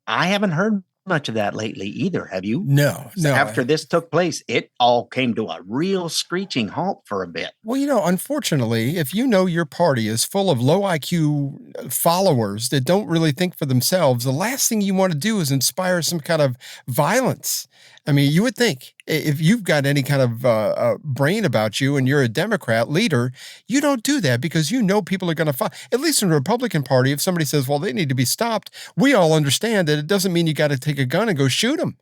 I haven't heard much of that lately either. Have you? No. After this took place, it all came to a real screeching halt for a bit. Well, unfortunately, if you know your party is full of low IQ followers that don't really think for themselves, the last thing you want to do is inspire some kind of violence. I mean, you would think if you've got any kind of brain about you and you're a Democrat leader, you don't do that because you know people are going to fight. At least in the Republican Party, if somebody says, well, they need to be stopped, we all understand that it doesn't mean you got to take a gun and go shoot them.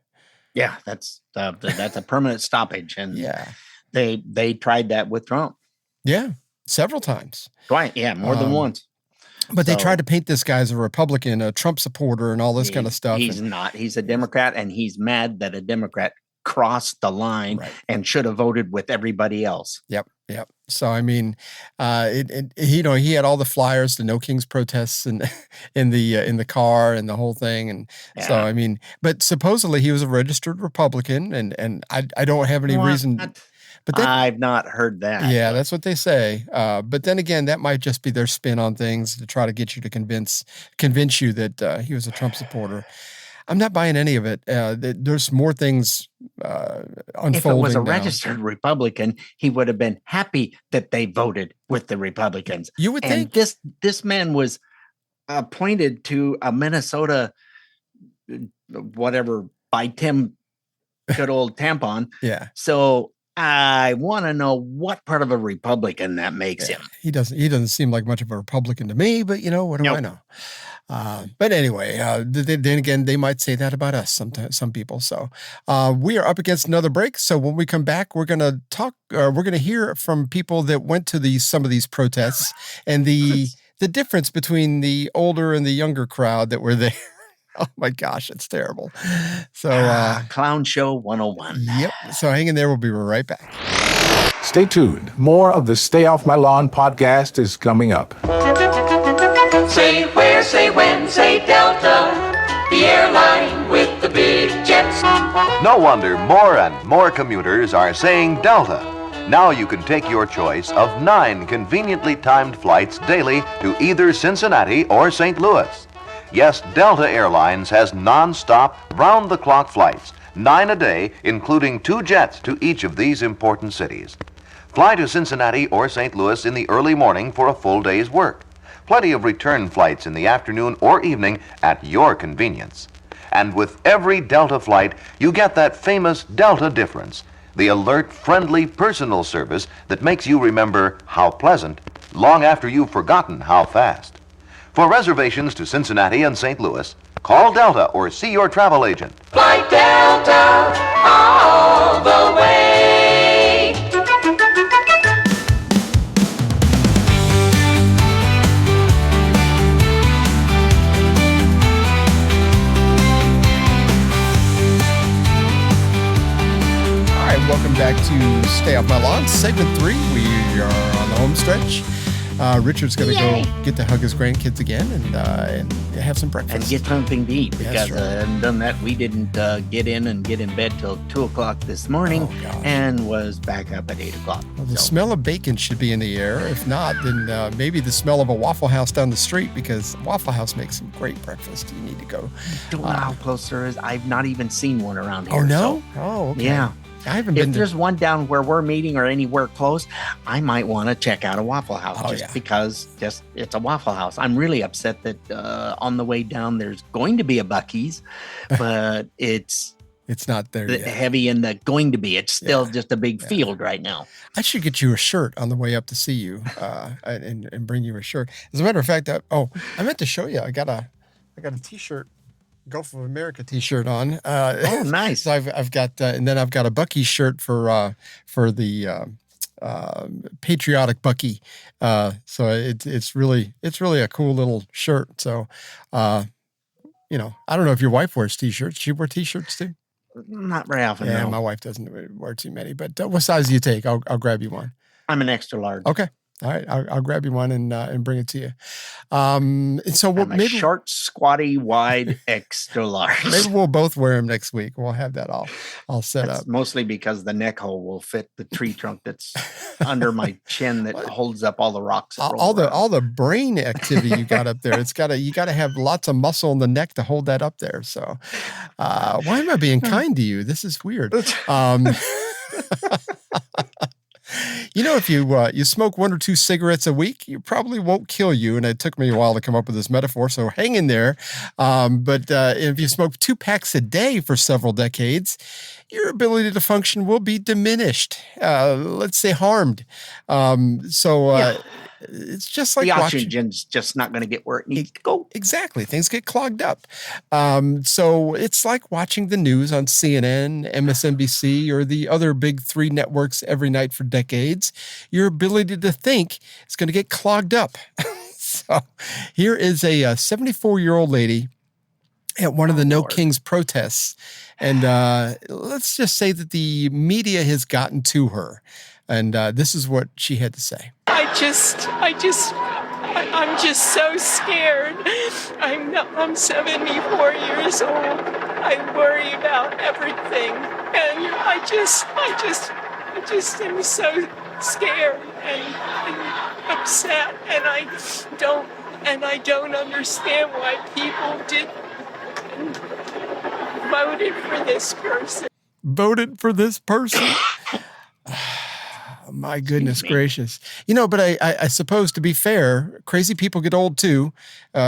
Yeah, that's a permanent stoppage. And they tried that with Trump. Yeah, several times. Twice, yeah, more than once. But they tried to paint this guy as a Republican, a Trump supporter, and all this kind of stuff. He's not. He's a Democrat, and he's mad that a Democrat crossed the line and should have voted with everybody else. Yep. So I mean, he had all the flyers, the No Kings protests, and in the car and the whole thing, and so I mean, but supposedly he was a registered Republican, and I don't have any reason. But then, I've not heard that. Yeah, that's what they say. But then again, that might just be their spin on things to try to get you to convince you that he was a Trump supporter. I'm not buying any of it. There's more things unfolding. If it was a now. registered Republican, he would have been happy that they voted with the Republicans. You would think this man was appointed to a Minnesota, whatever, by Tim, good old tampon. Yeah. So I want to know what part of a Republican that makes him. He doesn't seem like much of a Republican to me, but what do I know? But anyway, then again, they might say that about us sometimes, some people. So we are up against another break. So when we come back, we're going to talk. We're going to hear from people that went to some of these protests and the difference between the older and the younger crowd that were there. Oh my gosh, it's terrible. So Clown Show 101. Yep. So hang in there. We'll be right back. Stay tuned. More of the Stay Off My Lawn podcast is coming up. Say where, say when, say Delta, the airline with the big jets. No wonder more and more commuters are saying Delta. Now you can take your choice of 9 conveniently timed flights daily to either Cincinnati or St. Louis. Yes, Delta Airlines has non-stop, round-the-clock flights, 9 a day, including 2 jets to each of these important cities. Fly to Cincinnati or St. Louis in the early morning for a full day's work. Plenty of return flights in the afternoon or evening at your convenience. And with every Delta flight, you get that famous Delta difference, the alert, friendly, personal service that makes you remember how pleasant long after you've forgotten how fast. For reservations to Cincinnati and St. Louis, call Delta or see your travel agent. Fly Delta all the way. All right, welcome back to Stay Off My Lawn, segment 3. We are on the home stretch. Richard's going to go get to hug his grandkids again and have some breakfast. And get something to eat, because having done that, we didn't get in bed till 2 o'clock this morning and was back up at 8 o'clock. Well, the smell of bacon should be in the air. If not, then maybe the smell of a Waffle House down the street, because Waffle House makes some great breakfast. You need to go. I don't know how close there is. I've not even seen one around here. Oh, no? So, oh, okay. Yeah. I haven't been. If there's one down where we're meeting or anywhere close, I might want to check out a Waffle House because it's a Waffle House. I'm really upset that on the way down there's going to be a Buc-ee's, but it's not there yet. Heavy in the going to be. It's still just a big field right now. I should get you a shirt on the way up to see you and bring you a shirt. As a matter of fact, I meant to show you. I got a T-shirt. Gulf of America T-shirt on. Oh, nice! So I've got, and then I've got a Buc-ee's shirt for the patriotic Bucky. So it's really a cool little shirt. So, I don't know if your wife wears t-shirts. She wear t-shirts too? Not very often. Yeah, no. my wife doesn't wear too many. But what size do you take? I'll grab you one. I'm an extra large. Okay. All right, I'll grab you one and bring it to you. And so I'm a short, squatty, wide, extra large. Maybe we'll both wear them next week. We'll have that all set up. Mostly because the neck hole will fit the tree trunk that's under my chin that holds up all the rocks. All the brain activity you got up there. You got to have lots of muscle in the neck to hold that up there. So, why am I being kind to you? This is weird. If you smoke 1 or 2 cigarettes a week, it probably won't kill you. And it took me a while to come up with this metaphor, so hang in there. But if you smoke 2 packs a day for several decades, your ability to function will be diminished. Let's say harmed. It's just like the oxygen's just not going to get where it needs to go. Exactly. Things get clogged up. So it's like watching the news on CNN, MSNBC, or the other big 3 networks every night for decades. Your ability to think is going to get clogged up. So here is a 74-year-old lady at one of the No Kings protests. And let's just say that the media has gotten to her. And this is what she had to say. I'm just so scared. I'm 74 years old. I worry about everything. And I just am so scared and upset. And I don't understand why people voted for this person. Voted for this person? My goodness gracious. But I suppose, to be fair, crazy people get old too.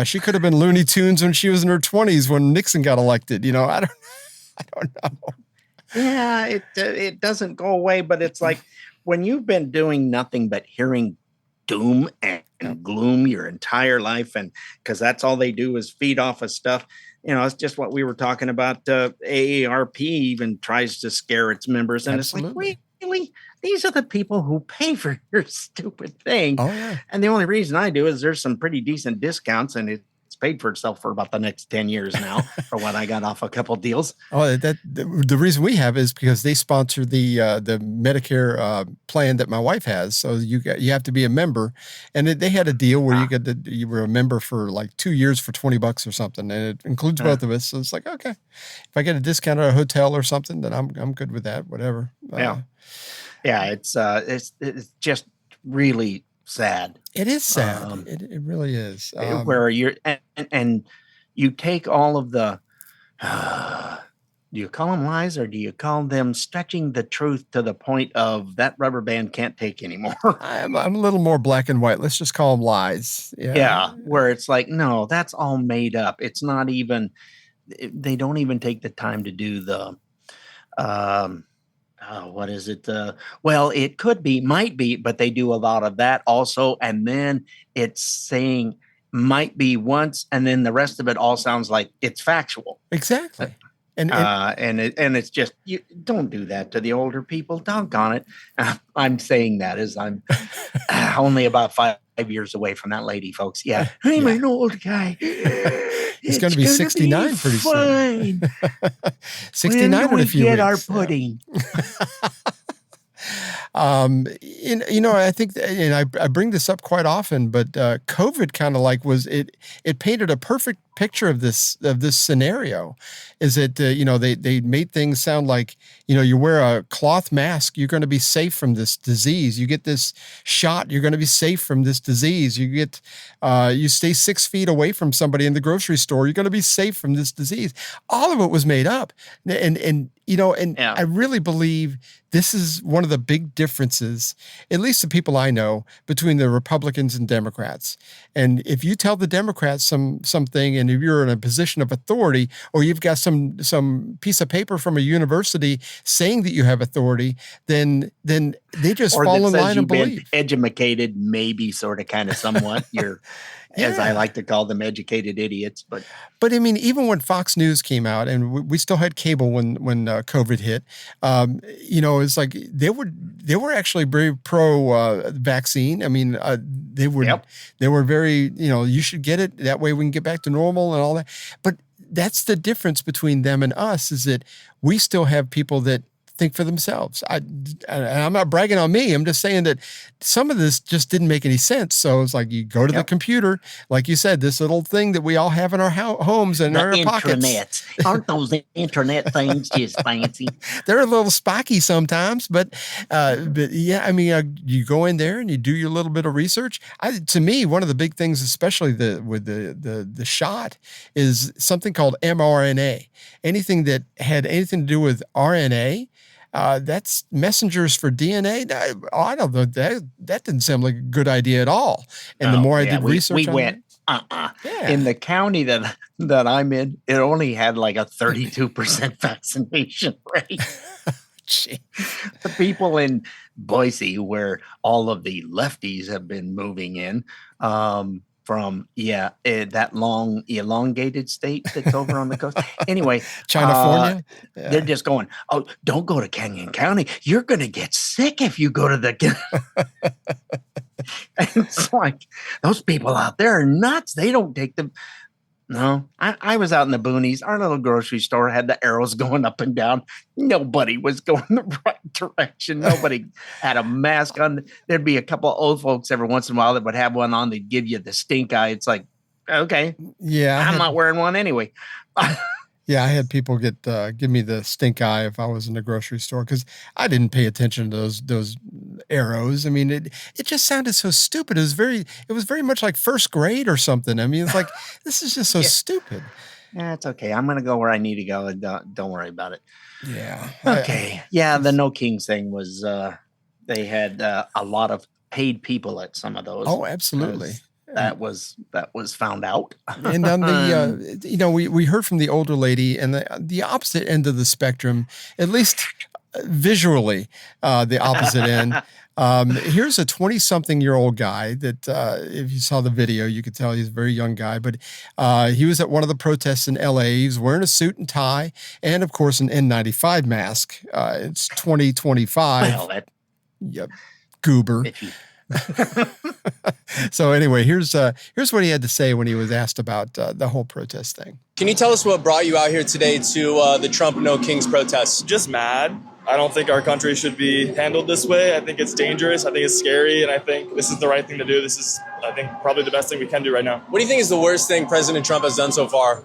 She could have been Looney Tunes when she was in her 20s when Nixon got elected. I don't know. Yeah, it doesn't go away, but it's like when you've been doing nothing but hearing doom and gloom your entire life, and because that's all they do is feed off of stuff. It's just what we were talking about. AARP even tries to scare its members, and Absolutely. It's like, really? These are the people who pay for your stupid thing. Oh, yeah. And the only reason I do is there's some pretty decent discounts, and it's paid for itself for about the next 10 years now for what I got off a couple deals. Oh, the reason we have is because they sponsor the Medicare plan that my wife has. So you have to be a member, and they had a deal where you were a member for like 2 years for $20 or something, and it includes both of us. So it's like, okay, if I get a discount at a hotel or something, then I'm good with that. Whatever. Yeah, it's just really sad. It is sad. It really is. Where you're and you take all of the do you call them lies, or do you call them stretching the truth to the point of that rubber band can't take anymore? I'm a little more black and white. Let's just call them lies. Yeah, where it's like, no, that's all made up. It's not even. They don't even take the time to do the. What is it? Well, it could be, might be, but they do a lot of that also. And then it's saying might be once, and then the rest of it all sounds like it's factual. Exactly. And it's just, you don't do that to the older people. Doggone it. I'm saying that as I'm only about 5 years away from that lady, folks. Yeah. I'm an old guy. He's going to be 69 pretty soon. 69 in a few weeks. Get our pudding. I think, and I bring this up quite often, but COVID kind of like it painted a perfect picture of this scenario. Is that they made things sound like you wear a cloth mask, you're going to be safe from this disease. You get this shot, you're going to be safe from this disease. You stay 6 feet away from somebody in the grocery store, you're going to be safe from this disease. All of it was made up, and I really believe this is one of the big differences, at least the people I know, between the Republicans and Democrats. And if you tell the Democrats something, and if you're in a position of authority, or you've got some piece of paper from a university saying that you have authority, then they just or fall that in says line and you've been believe. educated, maybe sort of kind of somewhat. You're, as I like to call them, educated idiots. But I mean, even when Fox News came out, and we still had cable when COVID hit, it's like they were actually very pro vaccine. I mean, they were very, you should get it, that way we can get back to normal and all that. But that's the difference between them and us, is that we still have people that think for themselves. I'm not bragging on me. I'm just saying that some of this just didn't make any sense. So it's like, you go to the computer, like you said, this little thing that we all have in our homes and in our pockets. Aren't those internet things just fancy? They're a little spiky sometimes, but yeah, I mean, you go in there and you do your little bit of research. To me, one of the big things, especially with the shot, is something called mRNA. Anything that had anything to do with RNA, that's messengers for DNA. I don't know. That didn't sound like a good idea at all. And the more I did research on it. In the county that I'm in, it only had like a 32% vaccination rate. The people in Boise, where all of the lefties have been moving in, from that long elongated state that's over on the coast. Anyway, California, they're just going, oh, don't go to Canyon County. You're going to get sick if you go to the. It's like, those people out there are nuts. They don't take them. No, I was out in the boonies. Our little grocery store had the arrows going up and down. Nobody was going the right direction. Nobody had a mask on. There'd be a couple of old folks every once in a while that would have one on. They'd give you the stink eye. It's like, okay, I'm not wearing one anyway. Yeah, I had people give me the stink eye if I was in the grocery store, because I didn't pay attention to those arrows. I mean, it just sounded so stupid. It was very much like first grade or something. I mean, it's like, this is just so stupid. Yeah, it's okay. I'm going to go where I need to go, and don't worry about it. Yeah. Okay. The No Kings thing was, they had a lot of paid people at some of those. Oh, absolutely. That was found out. And on the, we heard from the older lady, and the opposite end of the spectrum, at least visually, the opposite end. Here's a 20-something-year-old guy that, if you saw the video, you could tell he's a very young guy, but he was at one of the protests in LA. He was wearing a suit and tie, and of course an N95 mask. It's 2025. Well, yep, goober. So anyway, here's what he had to say when he was asked about the whole protest thing. Can you tell us what brought you out here today to the Trump No Kings protests? Just mad. I don't think our country should be handled this way. I think it's dangerous. I think it's scary. And I think this is the right thing to do. This is, I think, probably the best thing we can do right now. What do you think is the worst thing President Trump has done so far?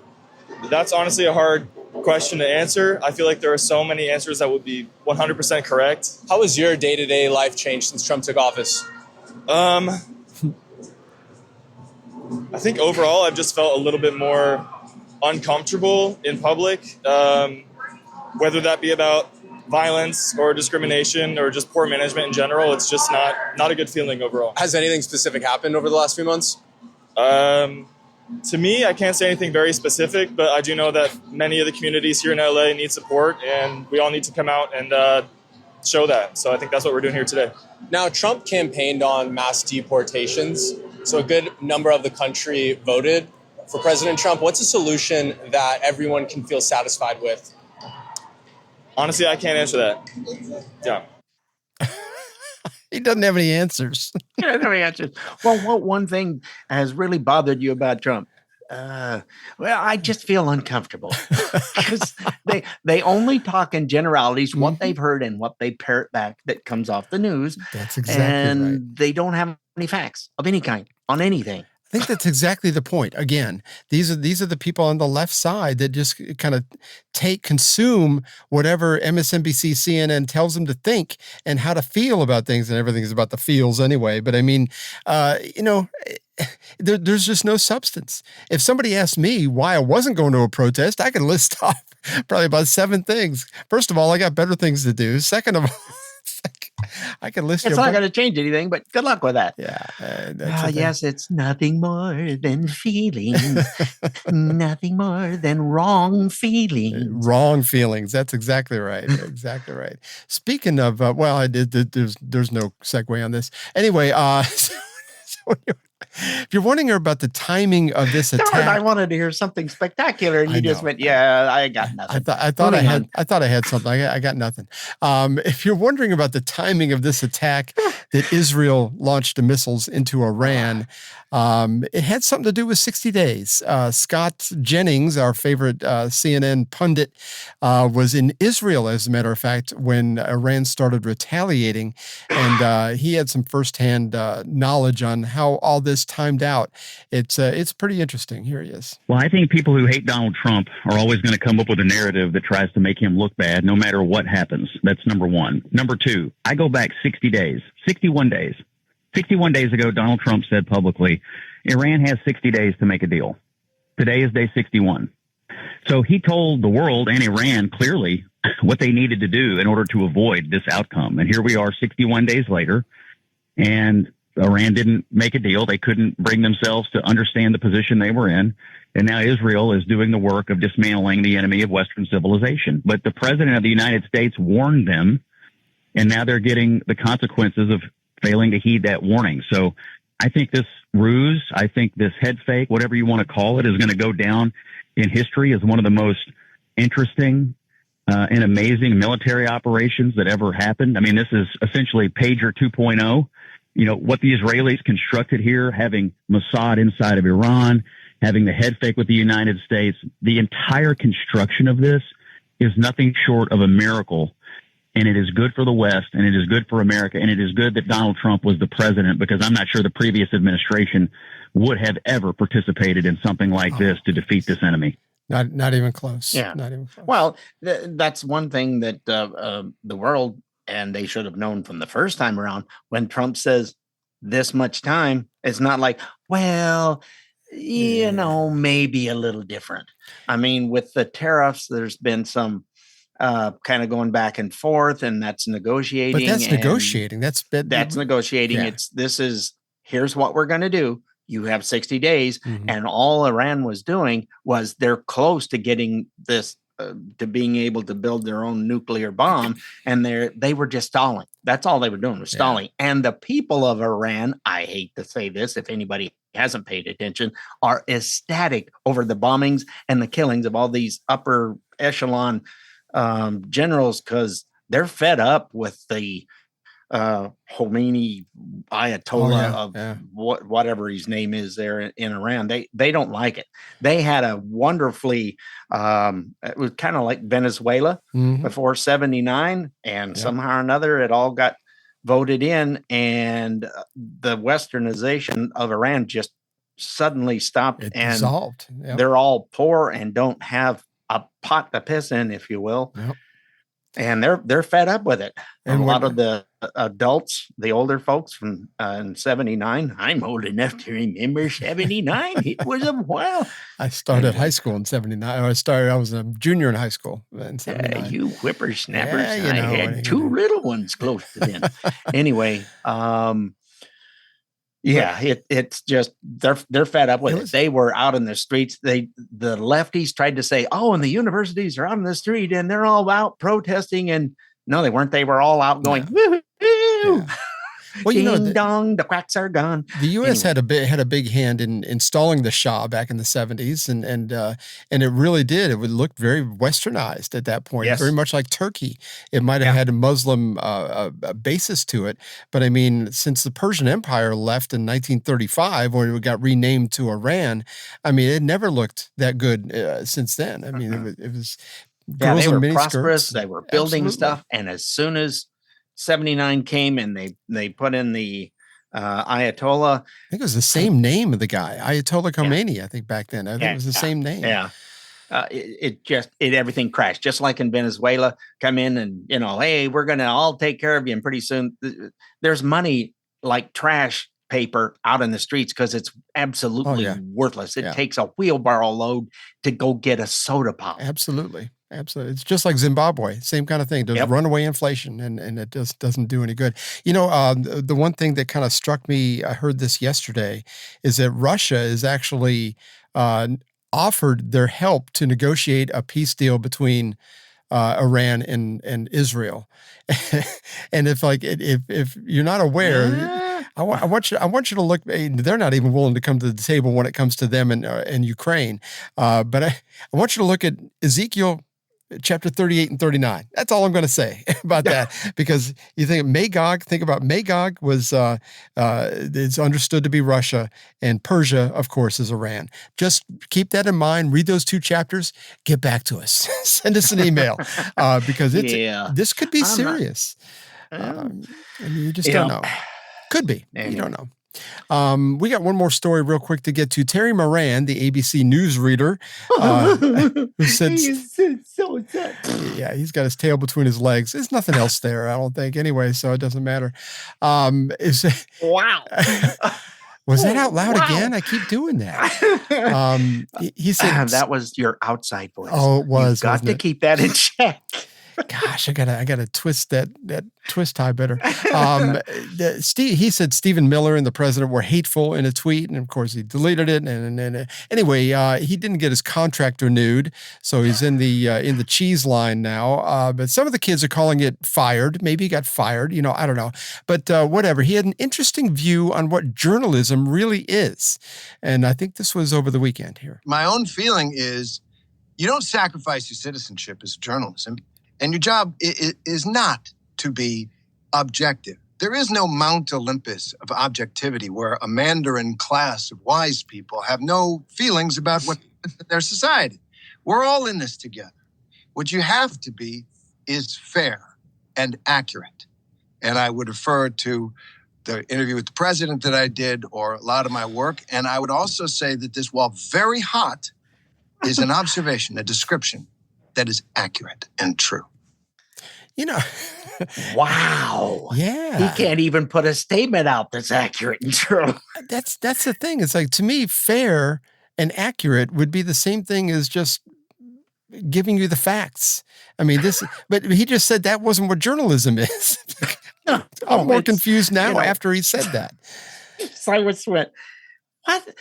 That's honestly a hard question to answer. I feel like there are so many answers that would be 100% correct. How has your day-to-day life changed since Trump took office? I think overall I've just felt a little bit more uncomfortable in public, whether that be about violence or discrimination or just poor management in general. It's just not a good feeling overall. Has anything specific happened over the last few months? To me, I can't say anything very specific, but I do know that many of the communities here in LA need support, and we all need to come out and show that. So I think that's what we're doing here today. Now, Trump campaigned on mass deportations, so a good number of the country voted for President Trump. What's a solution that everyone can feel satisfied with? Honestly, I can't answer that. Yeah. He doesn't have any answers. He doesn't have any answers. Well, what one thing has really bothered you about Trump? Well, I just feel uncomfortable because they only talk in generalities, what they've heard and what they parrot back that comes off the news. That's exactly right. They don't have any facts of any kind on anything. I think that's exactly the point. Again, these are the people on the left side that just kind of consume whatever MSNBC, CNN tells them to think and how to feel about things, and everything is about the feels anyway. But I mean, there's just no substance. If somebody asked me why I wasn't going to a protest, I could list off probably about 7 things. First of all, I got better things to do. Second of all, I can list It's you. not going to change anything, but good luck with that. Yeah. Yes, it's nothing more than feelings, nothing more than wrong feelings. Wrong feelings. That's exactly right. Exactly right. Speaking of, there's no segue on this. Anyway, if you're wondering about the timing of this attack, Darn, I wanted to hear something spectacular, and you just went, "Yeah, I got nothing." I thought I had something. I got nothing. If you're wondering about the timing of this attack that Israel launched the missiles into Iran, it had something to do with 60 days. Scott Jennings, our favorite CNN pundit, was in Israel, as a matter of fact, when Iran started retaliating, and he had some firsthand knowledge on how all this timed out. It's pretty interesting. Here he is. Well, I think people who hate Donald Trump are always going to come up with a narrative that tries to make him look bad no matter what happens. That's number one. Number two, I go back 60 days, 61 days. 61 days ago, Donald Trump said publicly, Iran has 60 days to make a deal. Today is day 61. So he told the world and Iran clearly what they needed to do in order to avoid this outcome. And here we are 61 days later, and Iran didn't make a deal. They couldn't bring themselves to understand the position they were in. And now Israel is doing the work of dismantling the enemy of Western civilization. But the president of the United States warned them, and now they're getting the consequences of failing to heed that warning. So I think this ruse, I think this head fake, whatever you want to call it, is going to go down in history as one of the most interesting and amazing military operations that ever happened. I mean, this is essentially Pager 2.0. You know, what the Israelis constructed here, having Mossad inside of Iran, having the head fake with the United States, the entire construction of this is nothing short of a miracle. And it is good for the West, and it is good for America, and it is good that Donald Trump was the president, because I'm not sure the previous administration would have ever participated in something like this to defeat this enemy. Not even close. Yeah. Not even close. Well, that's one thing that the world, and they should have known from the first time around, when Trump says this much time, it's not like, well, you know, maybe a little different. I mean, with the tariffs, there's been some kind of going back and forth, and that's negotiating. But that's negotiating. That's negotiating. Yeah. Here's what we're going to do. You have 60 days. And all Iran was doing was they're close to getting this, to being able to build their own nuclear bomb. And they were just stalling. That's all they were doing, was stalling. And the people of Iran, I hate to say this, if anybody hasn't paid attention, are ecstatic over the bombings and the killings of all these upper echelon generals, because they're fed up with the Khomeini Ayatollah whatever his name is there in Iran. They don't like it. They had a wonderfully it was kind of like Venezuela before 79, and somehow or another it all got voted in, and the westernization of Iran just suddenly stopped and dissolved. They're all poor and don't have a pot to piss in, if you will. And they're fed up with it. And a lot of the adults, the older folks from in 79, I'm old enough to remember 79. It was a while. I started high school in 79. I was a junior in high school in 79. You whippersnappers. Yeah, I had two little ones close to them. Anyway, it's just they're fed up with it. They were out in the streets. The lefties tried to say, oh, and the universities are out in the street and they're all out protesting, and no, they weren't. They were all out going, woo-hoo. Well, you know, ding dong, the quacks are gone. The U.S. had a big hand in installing the Shah back in the 70s, and it really did. It would look very westernized at that point, very much like Turkey. It might have had a Muslim basis to it, but I mean, since the Persian Empire left in 1935, when it got renamed to Iran, I mean, it never looked that good since then. I mean, it was girls they were in prosperous. miniskirts. They were building stuff, and as soon as 79 came and they put in the Ayatollah. I think it was the same name of the guy, Ayatollah Khomeini. I think back then, I think it was the same name. Yeah, everything crashed, just like in Venezuela. Come in and hey, we're gonna all take care of you, and pretty soon there's money like trash paper out in the streets because it's absolutely worthless. It takes a wheelbarrow load to go get a soda pop. Absolutely. Absolutely. It's just like Zimbabwe, same kind of thing. There's runaway inflation, and it just doesn't do any good. The one thing that kind of struck me, I heard this yesterday, is that Russia is actually offered their help to negotiate a peace deal between Iran and Israel. And if you're not aware, I want you to look. They're not even willing to come to the table when it comes to them and Ukraine. But I want you to look at Ezekiel chapter 38 and 39. That's all I'm going to say about that, because you think about Magog was, it's understood to be Russia, and Persia, of course, is Iran. Just keep that in mind. Read those 2 chapters. Get back to us. Send us an email, because this could be serious. You just don't know. Could be. You don't know. We got one more story real quick to get to. Terry Moran, the ABC newsreader, who said, He's so sad. yeah, he's got his tail between his legs. There's nothing else there, I don't think, anyway, so it doesn't matter. Wow. Was that out loud again? I keep doing that. He said that was your outside voice. Oh, it was. You've got to keep that in check. Gosh, I gotta twist that twist tie better. He said Stephen Miller and the president were hateful in a tweet, and of course he deleted it. And anyway, he didn't get his contract renewed, so he's in the cheese line now. But some of the kids are calling it fired. Maybe he got fired. I don't know. But whatever. He had an interesting view on what journalism really is, and I think this was over the weekend here. My own feeling is you don't sacrifice your citizenship as journalism. And your job is not to be objective. There is no Mount Olympus of objectivity where a Mandarin class of wise people have no feelings about what their society. We're all in this together. What you have to be is fair and accurate. And I would refer to the interview with the president that I did, or a lot of my work. And I would also say that this, while very hot, is an observation, a description that is accurate and true. Wow. Yeah. He can't even put a statement out that's accurate and true. That's the thing. It's like, to me, fair and accurate would be the same thing as just giving you the facts. I mean, but he just said that wasn't what journalism is. I'm more confused now after he said that. Cyrus went, what?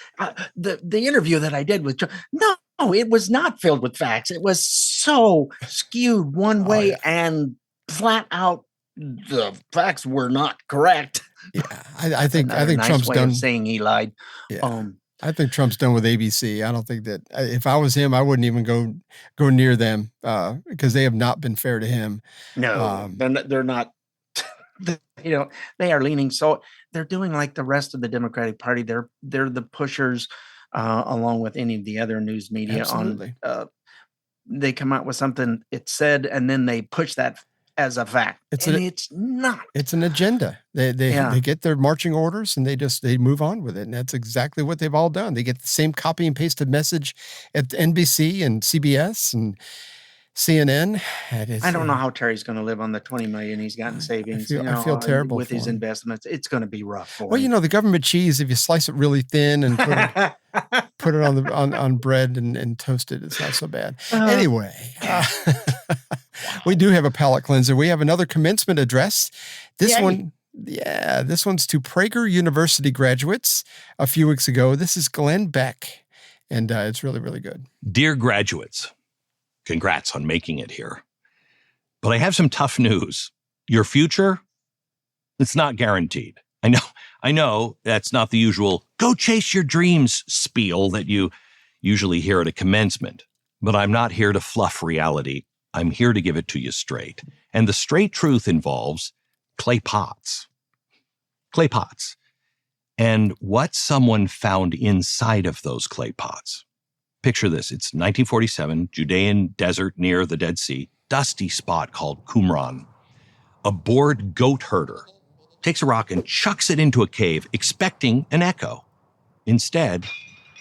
The interview that I did with John, no, it was not filled with facts. It was so skewed one way and flat out the facts were not correct. Yeah, I think nice Trump's way done of saying he lied. Yeah. I think Trump's done with ABC. I don't think that if I was him, I wouldn't even go near them because they have not been fair to him. No, they're not. They are leaning. So they're doing like the rest of the Democratic Party. They're the pushers, along with any of the other news media. Absolutely. They come out with something it's said, and then they push that as a fact. It's not. It's an agenda. They get their marching orders and they move on with it. And that's exactly what they've all done. They get the same copy and pasted message at NBC and CBS and CNN. I don't know how Terry's going to live on the $20 million he's got in savings. I feel terrible with his him. Investments. It's going to be rough for him. Well, the government cheese, if you slice it really thin and put it on bread and toast it, it's not so bad. Anyway, we do have a palate cleanser. We have another commencement address. This one's to Prager University graduates a few weeks ago. This is Glenn Beck, and it's really, really good. Dear graduates, congrats on making it here. But I have some tough news. Your future, it's not guaranteed. I know that's not the usual go chase your dreams spiel that you usually hear at a commencement, but I'm not here to fluff reality. I'm here to give it to you straight. And the straight truth involves clay pots. Clay pots. And what someone found inside of those clay pots. Picture this. It's 1947, Judean desert near the Dead Sea, dusty spot called Qumran. A bored goat herder takes a rock and chucks it into a cave, expecting an echo. Instead,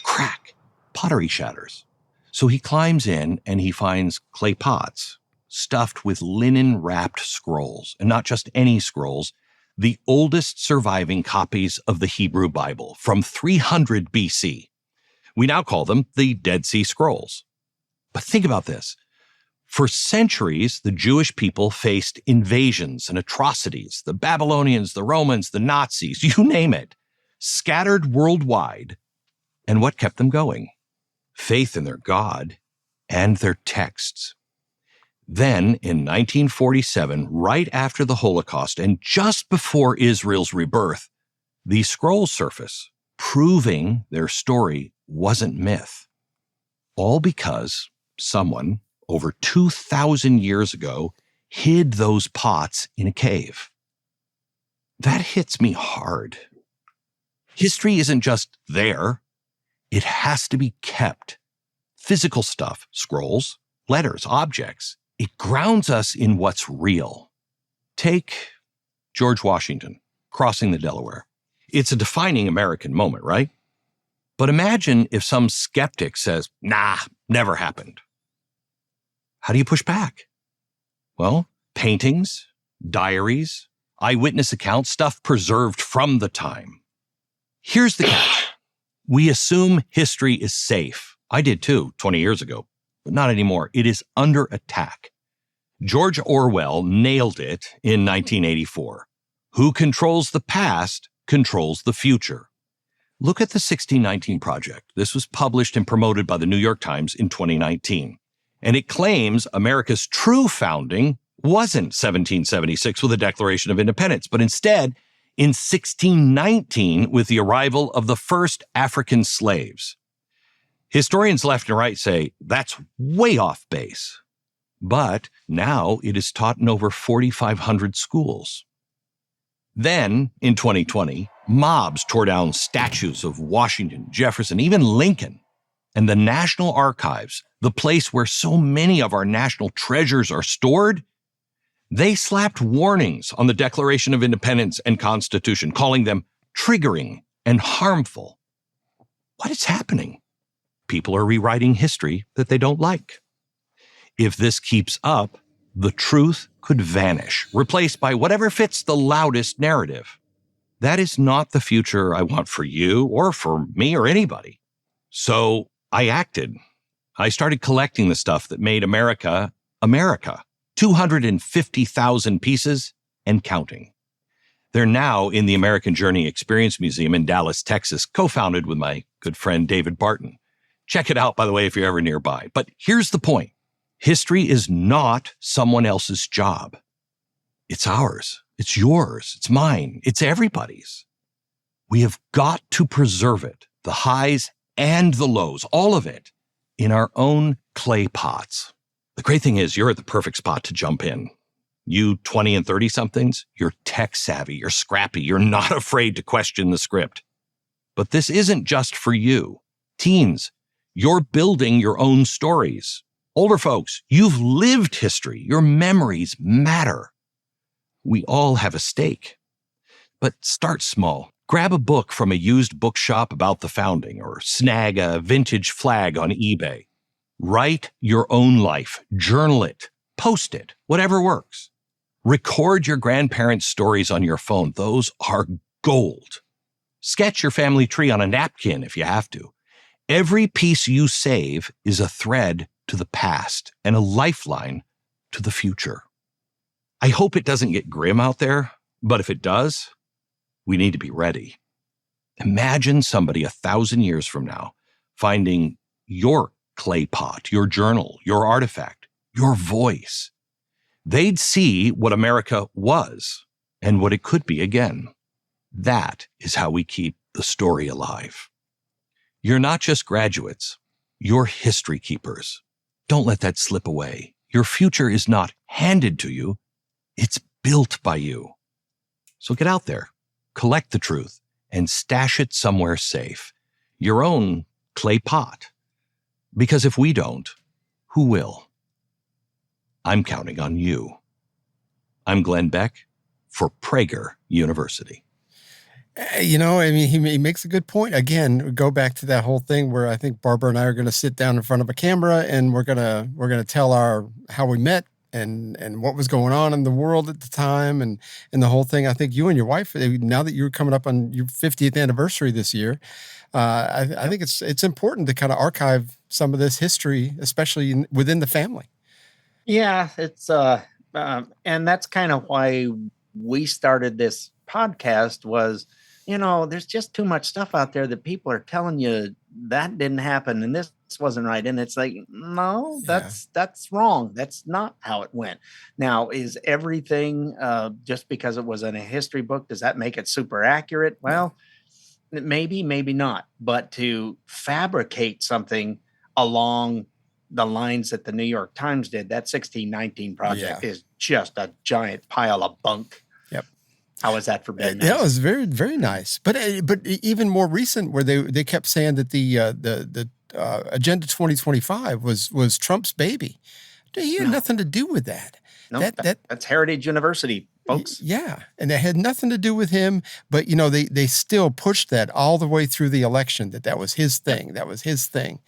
crack, pottery shatters. So he climbs in and he finds clay pots stuffed with linen-wrapped scrolls, and not just any scrolls, the oldest surviving copies of the Hebrew Bible from 300 BC. We now call them the Dead Sea Scrolls. But think about this. For centuries, the Jewish people faced invasions and atrocities. The Babylonians, the Romans, the Nazis, you name it, scattered worldwide. And what kept them going? Faith in their God and their texts. Then, in 1947, right after the Holocaust and just before Israel's rebirth, these scrolls surface, proving their story wasn't myth. All because someone, over 2,000 years ago, hid those pots in a cave. That hits me hard. History isn't just there. It has to be kept. Physical stuff, scrolls, letters, objects. It grounds us in what's real. Take George Washington crossing the Delaware. It's a defining American moment, right? But imagine if some skeptic says, nah, never happened. How do you push back? Well, paintings, diaries, eyewitness accounts, stuff preserved from the time. Here's the catch. We assume history is safe. I did too, 20 years ago, but not anymore. It is under attack. George Orwell nailed it in 1984. Who controls the past controls the future. Look at the 1619 Project. This was published and promoted by the New York Times in 2019. And it claims America's true founding wasn't 1776 with the Declaration of Independence, but instead in 1619 with the arrival of the first African slaves. Historians left and right say that's way off base. But now it is taught in over 4,500 schools. Then, in 2020, mobs tore down statues of Washington, Jefferson, even Lincoln. And the National Archives, the place where so many of our national treasures are stored, they slapped warnings on the Declaration of Independence and Constitution, calling them triggering and harmful. What is happening? People are rewriting history that they don't like. If this keeps up, the truth could vanish, replaced by whatever fits the loudest narrative. That is not the future I want for you or for me or anybody. So I acted. I started collecting the stuff that made America, America. 250,000 pieces and counting. They're now in the American Journey Experience Museum in Dallas, Texas, co-founded with my good friend David Barton. Check it out, by the way, if you're ever nearby. But here's the point. History is not someone else's job. It's ours. It's yours. It's mine. It's everybody's. We have got to preserve it, the highs and the lows, all of it, in our own clay pots. The great thing is you're at the perfect spot to jump in. You 20 and 30-somethings, you're tech savvy, you're scrappy, you're not afraid to question the script. But this isn't just for you. Teens, you're building your own stories. Older folks, you've lived history. Your memories matter. We all have a stake. But start small. Grab a book from a used bookshop about the founding or snag a vintage flag on eBay. Write your own life. Journal it. Post it. Whatever works. Record your grandparents' stories on your phone. Those are gold. Sketch your family tree on a napkin if you have to. Every piece you save is a thread to the past and a lifeline to the future. I hope it doesn't get grim out there, but if it does, we need to be ready. Imagine somebody 1,000 years from now finding your clay pot, your journal, your artifact, your voice. They'd see what America was and what it could be again. That is how we keep the story alive. You're not just graduates, you're history keepers. Don't let that slip away. Your future is not handed to you, it's built by you. So get out there, collect the truth, and stash it somewhere safe. Your own clay pot. Because if we don't, who will? I'm counting on you. I'm Glenn Beck for Prager University. You know, I mean, he makes a good point. Again, go back to that whole thing where I think Barbara and I are going to sit down in front of a camera and we're gonna tell how we met and what was going on in the world at the time and the whole thing. I think you and your wife, now that you're coming up on your 50th anniversary this year, I think it's important to kind of archive some of this history, especially within the family. Yeah, it's and that's kind of why we started this podcast was, there's just too much stuff out there that people are telling you that didn't happen and this wasn't right. And it's like, no, that's wrong. That's not how it went. Now, is everything just because it was in a history book, does that make it super accurate? Well, maybe not. But to fabricate something along the lines that the New York Times did, that 1619 project is just a giant pile of bunk. Yep. How was that for Ben? Yeah, it was very, very nice. But even more recent, where they kept saying that the Agenda 2025 was Trump's baby. He had nothing to do with that. No, that's Heritage University, folks. Yeah, and it had nothing to do with him. But they still pushed that all the way through the election. That was his thing. That was his thing.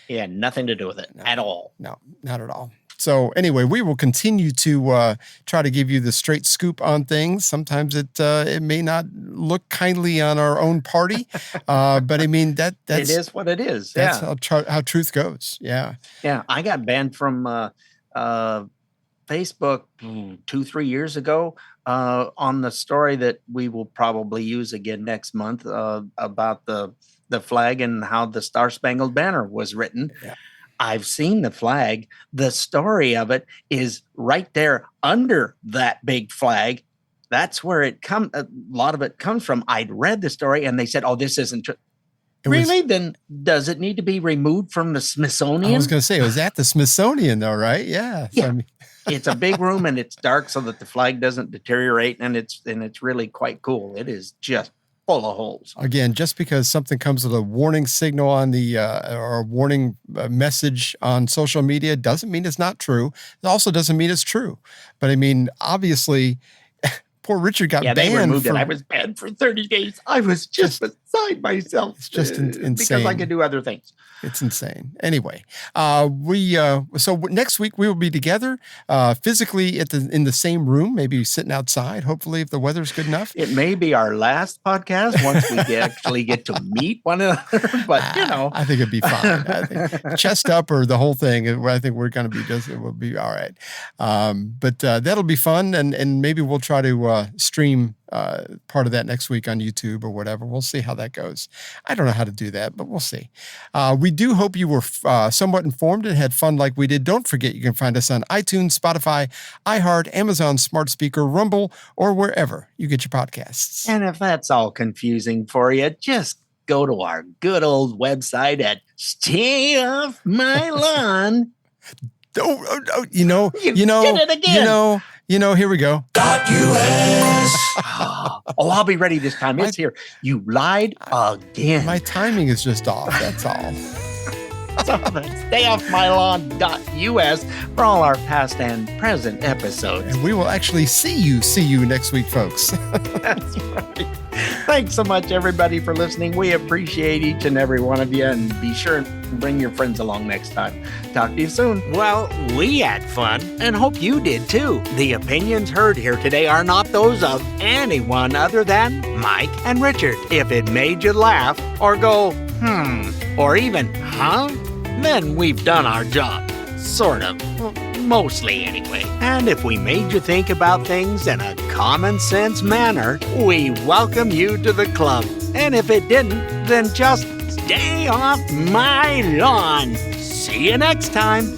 He had nothing to do with it at all. No, not at all. So anyway, we will continue to try to give you the straight scoop on things. Sometimes it may not look kindly on our own party, but I mean that's it is what it is. That's how truth goes. Yeah. Yeah, I got banned from Facebook 2-3 years ago on the story that we will probably use again next month about the flag and how the Star Spangled Banner was written. Yeah. I've seen the flag. The story of it is right there under that big flag. That's where a lot of it comes from. I'd read the story and they said, oh, this isn't true. Really? Then does it need to be removed from the Smithsonian? I was going to say, it was at the Smithsonian though, right? Yeah. Yeah. It's a big room and it's dark so that the flag doesn't deteriorate. And it's really quite cool. It is just full of holes. Again, just because something comes with a warning signal on the or a warning message on social media doesn't mean it's not true. It also doesn't mean it's true. But I mean, obviously, poor Richard got banned. They removed it. I was banned for 30 days. I was just beside myself. It's just insane. Because I could do other things. It's insane. Anyway, so next week we will be together physically in the same room, maybe sitting outside. Hopefully, if the weather's good enough. It may be our last podcast once we actually get to meet one another. But I think it'd be fine. I think chest up or the whole thing. I think we're going to be it will be all right. But that'll be fun, and maybe we'll try to stream part of that next week on YouTube or whatever. We'll see how that goes. I don't know how to do that, but we'll see. We do hope you were somewhat informed and had fun like we did. Don't forget, you can find us on iTunes, Spotify, iHeart, Amazon Smart Speaker, Rumble, or wherever you get your podcasts. And if that's all confusing for you, just go to our good old website at Stay Off My Lawn. You know, here we go. .us. I'll be ready this time. It's here. You lied again. My timing is just off. That's all. So that's StayOffMyLawn.us for all our past and present episodes. And we will actually see you next week, folks. That's right. Thanks so much, everybody, for listening. We appreciate each and every one of you, and be sure to bring your friends along next time. Talk to you soon. Well, we had fun, and hope you did too. The opinions heard here today are not those of anyone other than Mike and Richard. If it made you laugh, or go, or even, then we've done our job. Sort of. Well, mostly anyway. And if we made you think about things in a common sense manner, we welcome you to the club. And if it didn't, then just stay off my lawn. See you next time.